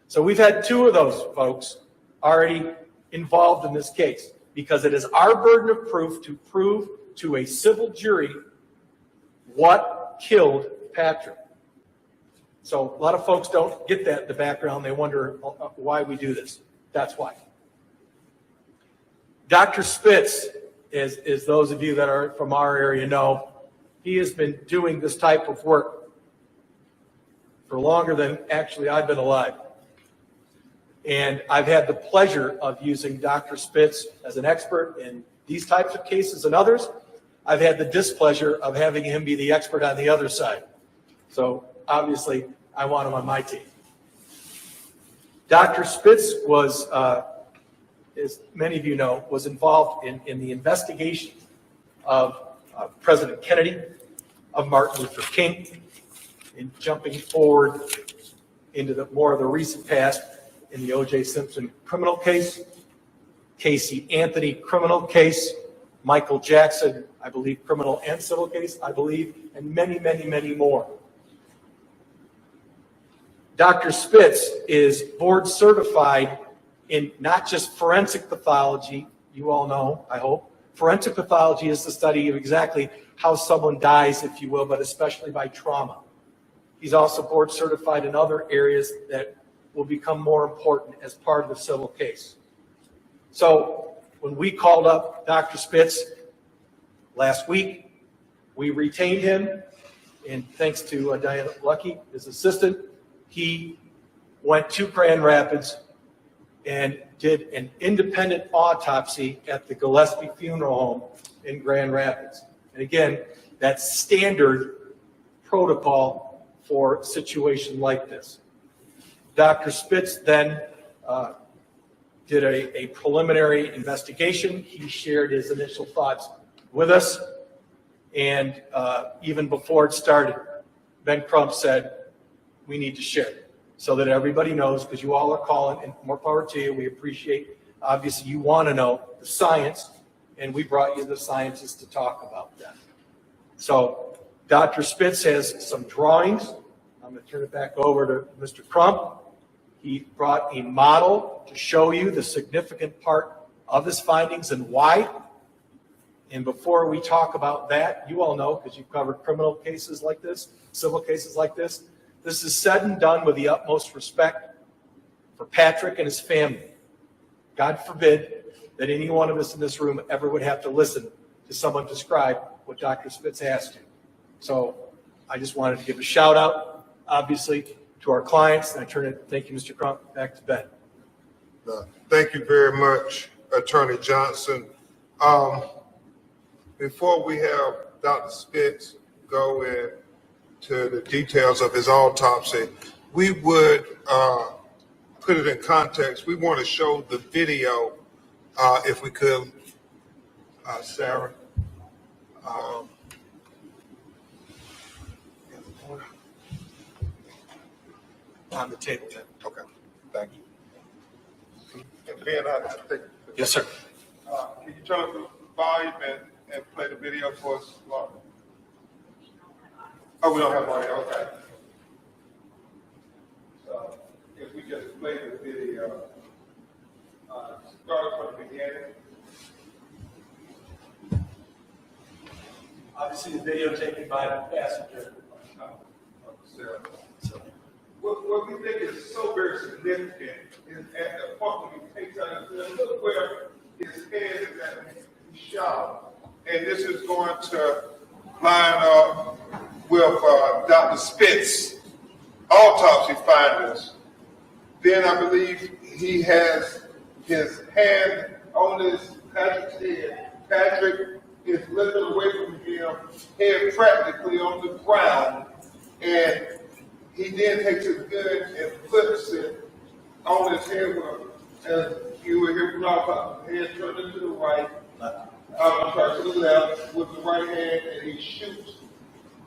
So we've had two of those folks already involved in this case because it is our burden of proof to prove to a civil jury what killed Patrick. So a lot of folks don't get that in the background. They wonder why we do this. That's why. Dr. Spitz, as those of you that are from our area know, he has been doing this type of work for longer than actually I've been alive. And I've had the pleasure of using Dr. Spitz as an expert in these types of cases and others. I've had the displeasure of having him be the expert on the other side. So obviously, I want him on my team. Dr. Spitz was, as many of you know, was involved in the investigation of President Kennedy, of Martin Luther King, in jumping forward into the more of the recent past in the O.J. Simpson criminal case, Casey Anthony criminal case, Michael Jackson, I believe, criminal and civil case, I believe, and many, many, many more. Dr. Spitz is board certified in not just forensic pathology, you all know, I hope. Forensic pathology is the study of exactly how someone dies, if you will, but especially by trauma. He's also board certified in other areas that will become more important as part of the civil case. So when we called up Dr. Spitz last week, we retained him, and thanks to Diana Lucky, his assistant, he went to Grand Rapids and did an independent autopsy at the Gillespie Funeral Home in Grand Rapids. And again, that's standard protocol for a situation like this. Dr. Spitz then did a preliminary investigation. He shared his initial thoughts with us. And even before it started, Ben Crump said, we need to share it so that everybody knows, because you all are calling, and more power to you. We appreciate, obviously, you want to know the science, and we brought you the scientists to talk about that. So Dr. Spitz has some drawings. I'm going to turn it back over to Mr. Crump. He brought a model to show you the significant part of his findings and why. And before we talk about that, you all know, because you've covered criminal cases like this, civil cases like this is said and done with the utmost respect for Patrick and his family. God forbid that any one of us in this room ever would have to listen to someone describe what Dr. Spitz asked you. So I just wanted to give a shout out, obviously, to our clients, and I turn it, thank you, Mr. Crump, back to Ben. Thank you very much, Attorney Johnson. Before we have Dr. Spitz go into the details of his autopsy, we would put it in context. We want to show the video, if we could, Sarah. On the table, then. Okay, thank you. And Ben, I think. Yes, sir. Can you turn up the volume and play the video for us, Laura? Oh, we don't have audio, okay. So if we just play the video, start from the beginning. Obviously, the video taken by the passenger. What we think is so very significant is at the point when he takes out his head, look where his head is at the shot. And this is going to line up with Dr. Spitz autopsy findings. Then I believe he has his hand on his Patrick's head. Patrick is lifted away from him, head practically on the ground, and he then takes his gun and flips it on his head, as you will hear from our head turned to the right, to the left with the right hand, and he shoots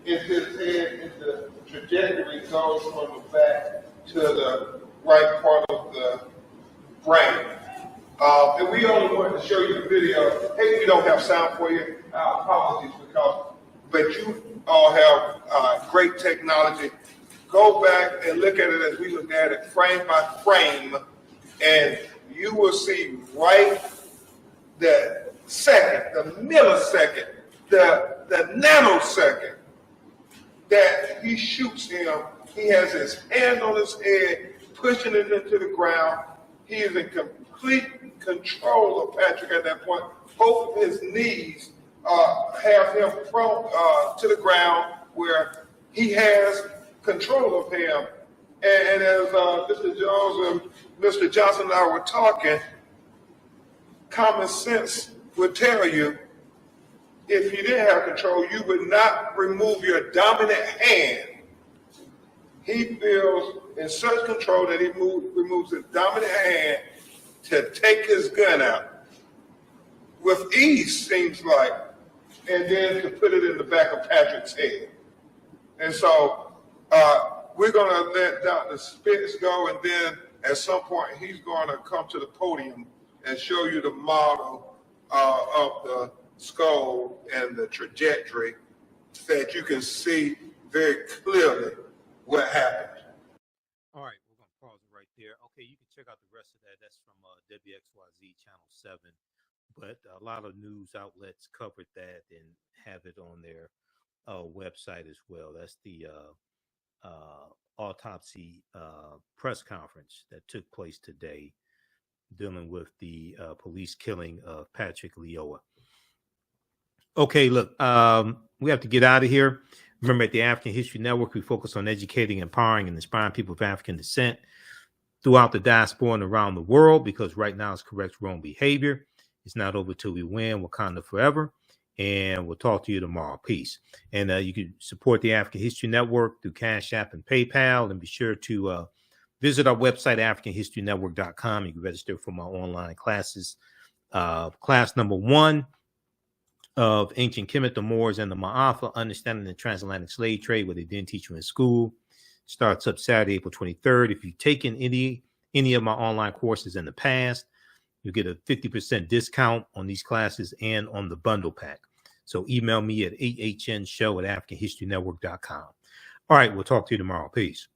his head in the trajectory goes from the back to the right part of the brain. And we only wanted to show you the video. Hey, we don't have sound for you. Apologies, but you all have great technology. Go back and look at it as we look at it frame by frame, and you will see right the second, the millisecond, the nanosecond that he shoots him. He has his hand on his head, pushing it into the ground. He is in complete control of Patrick at that point. Both of his knees have him prone to the ground where he has control of him. And as Mr. Jones and Mr. Johnson and I were talking, common sense would tell you if you didn't have control, you would not remove your dominant hand. He feels in such control that he removes his dominant hand to take his gun out with ease, seems like, and then to put it in the back of Patrick's head. And so we're going to let Dr. Spitz go, and then at some point he's going to come to the podium and show you the model of the skull and the trajectory so that you can see very clearly what happened. All right, we're going to pause it right there. Okay, you can check out the rest of that. That's from WXYZ Channel 7. But a lot of news outlets covered that and have it on their website as well. That's the autopsy press conference that took place today dealing with the police killing of Patrick Lyoya. Okay, look, we have to get out of here. Remember, at the African History Network, we focus on educating, empowering, and inspiring people of African descent throughout the diaspora and around the world, because right now it's correct wrong behavior. It's not over till we win. Wakanda forever. And we'll talk to you tomorrow. Peace. And you can support the African History Network through Cash App and PayPal. And be sure to visit our website, AfricanHistoryNetwork.com. You can register for my online classes. Class number 1 of Ancient Kemet, the Moors, and the Ma'afa, Understanding the Transatlantic Slave Trade, what they didn't teach you in school. Starts up Saturday, April 23rd. If you've taken any of my online courses in the past, you'll get a 50% discount on these classes and on the bundle pack. So email me at AHNShow@AfricanHistoryNetwork.com. All right, we'll talk to you tomorrow. Peace.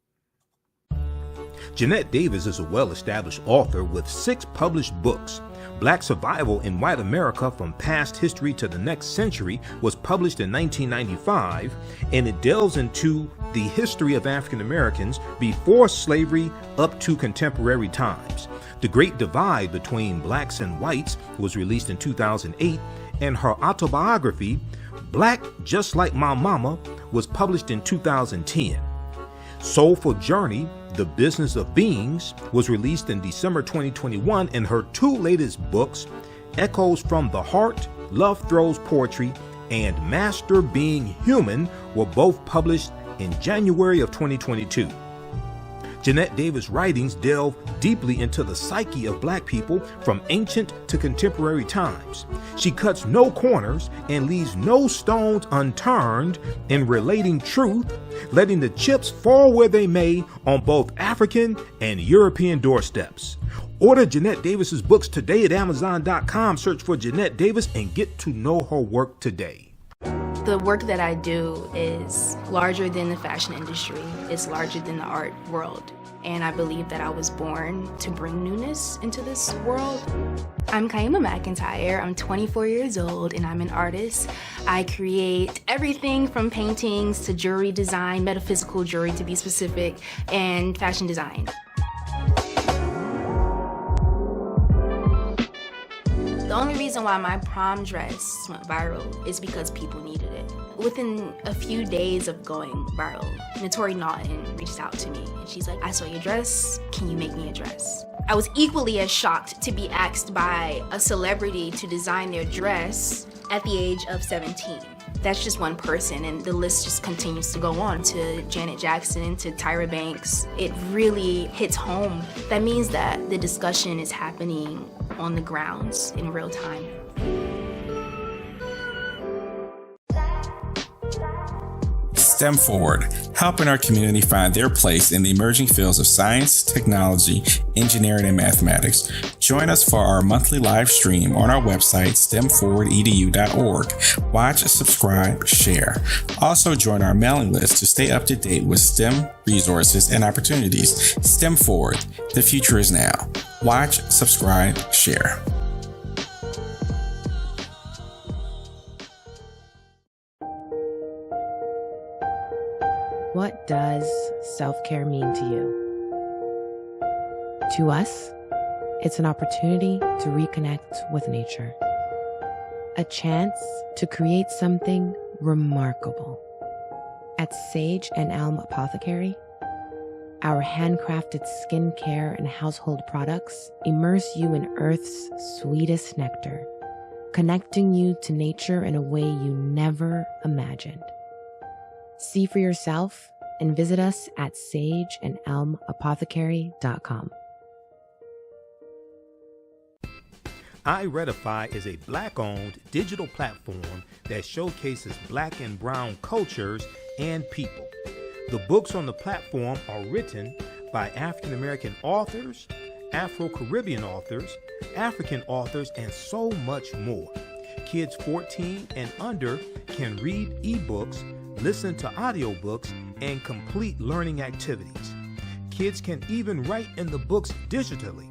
Jeanette Davis is a well-established author with 6 published books. Black Survival in White America from Past History to the Next Century was published in 1995, and it delves into the history of African Americans before slavery up to contemporary times. The Great Divide Between Blacks and Whites was released in 2008, and her autobiography, Black Just Like My Mama, was published in 2010. Soulful Journey, The Business of Beings, was released in December 2021, and her 2 latest books, Echoes from the Heart, Love Throws Poetry, and Master Being Human, were both published in January of 2022. Jeanette Davis' writings delve deeply into the psyche of Black people from ancient to contemporary times. She cuts no corners and leaves no stones unturned in relating truth, letting the chips fall where they may on both African and European doorsteps. Order Jeanette Davis's books today at Amazon.com. Search for Jeanette Davis and get to know her work today. The work that I do is larger than the fashion industry. It's larger than the art world. And I believe that I was born to bring newness into this world. I'm Kaima McIntyre. I'm 24 years old and I'm an artist. I create everything from paintings to jewelry design, metaphysical jewelry to be specific, and fashion design. The only reason why my prom dress went viral is because people needed it. Within a few days of going viral, Notori Naughton reached out to me and she's like, I saw your dress, can you make me a dress? I was equally as shocked to be asked by a celebrity to design their dress at the age of 17. That's just one person, and the list just continues to go on, to Janet Jackson, to Tyra Banks. It really hits home. That means that the discussion is happening on the grounds in real time. STEM Forward, helping our community find their place in the emerging fields of science, technology, engineering, and mathematics. Join us for our monthly live stream on our website, stemforwardedu.org. Watch, subscribe, share. Also join our mailing list to stay up to date with STEM resources and opportunities. STEM Forward, the future is now. Watch, subscribe, share. What does self-care mean to you? To us, it's an opportunity to reconnect with nature. A chance to create something remarkable. At Sage and Elm Apothecary, our handcrafted skincare and household products immerse you in Earth's sweetest nectar, connecting you to nature in a way you never imagined. See for yourself and visit us at sageandelmapothecary.com. iRedify is a Black-owned digital platform that showcases Black and Brown cultures and people. The books on the platform are written by African American authors, Afro-Caribbean authors, African authors, and so much more. Kids 14 and under can read ebooks, listen to audiobooks, and complete learning activities. Kids can even write in the books digitally.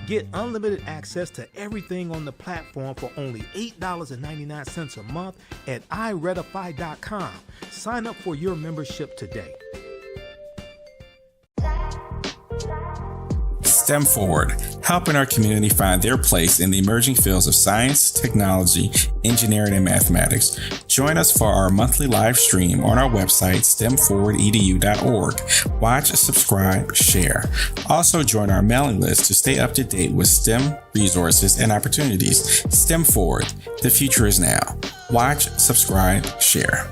Get unlimited access to everything on the platform for only $8.99 a month at iRedify.com. Sign up for your membership today. STEM Forward, helping our community find their place in the emerging fields of science, technology, engineering, and mathematics. Join us for our monthly live stream on our website, stemforwardedu.org. Watch, subscribe, share. Also join our mailing list to stay up to date with STEM resources and opportunities. STEM Forward, the future is now. Watch, subscribe, share.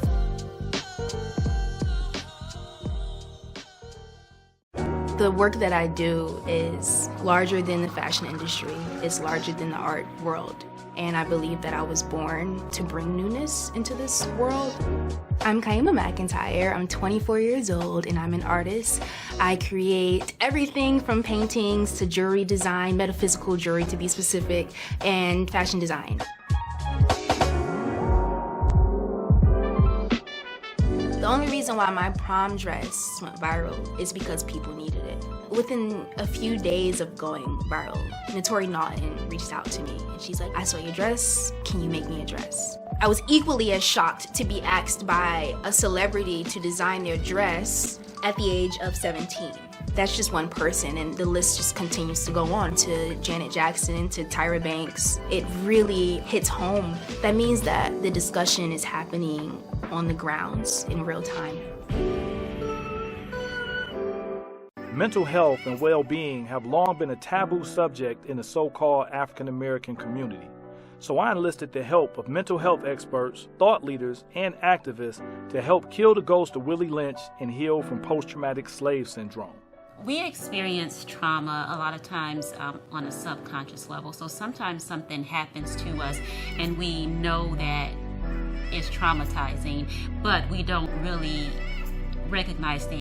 The work that I do is larger than the fashion industry. It's larger than the art world. And I believe that I was born to bring newness into this world. I'm Kaima McIntyre. I'm 24 years old and I'm an artist. I create everything from paintings to jewelry design, metaphysical jewelry to be specific, and fashion design. The only reason why my prom dress went viral is because people needed it. Within a few days of going viral, Notori Naughton reached out to me and she's like, I saw your dress, can you make me a dress? I was equally as shocked to be asked by a celebrity to design their dress at the age of 17. That's just one person, and the list just continues to go on to Janet Jackson, to Tyra Banks. It really hits home. That means that the discussion is happening on the grounds in real time. Mental health and well-being have long been a taboo subject in the so-called African American community. So I enlisted the help of mental health experts, thought leaders, and activists to help kill the ghost of Willie Lynch and heal from post-traumatic slave syndrome. We experience trauma a lot of times on a subconscious level. So sometimes something happens to us and we know that it's traumatizing, but we don't really recognize the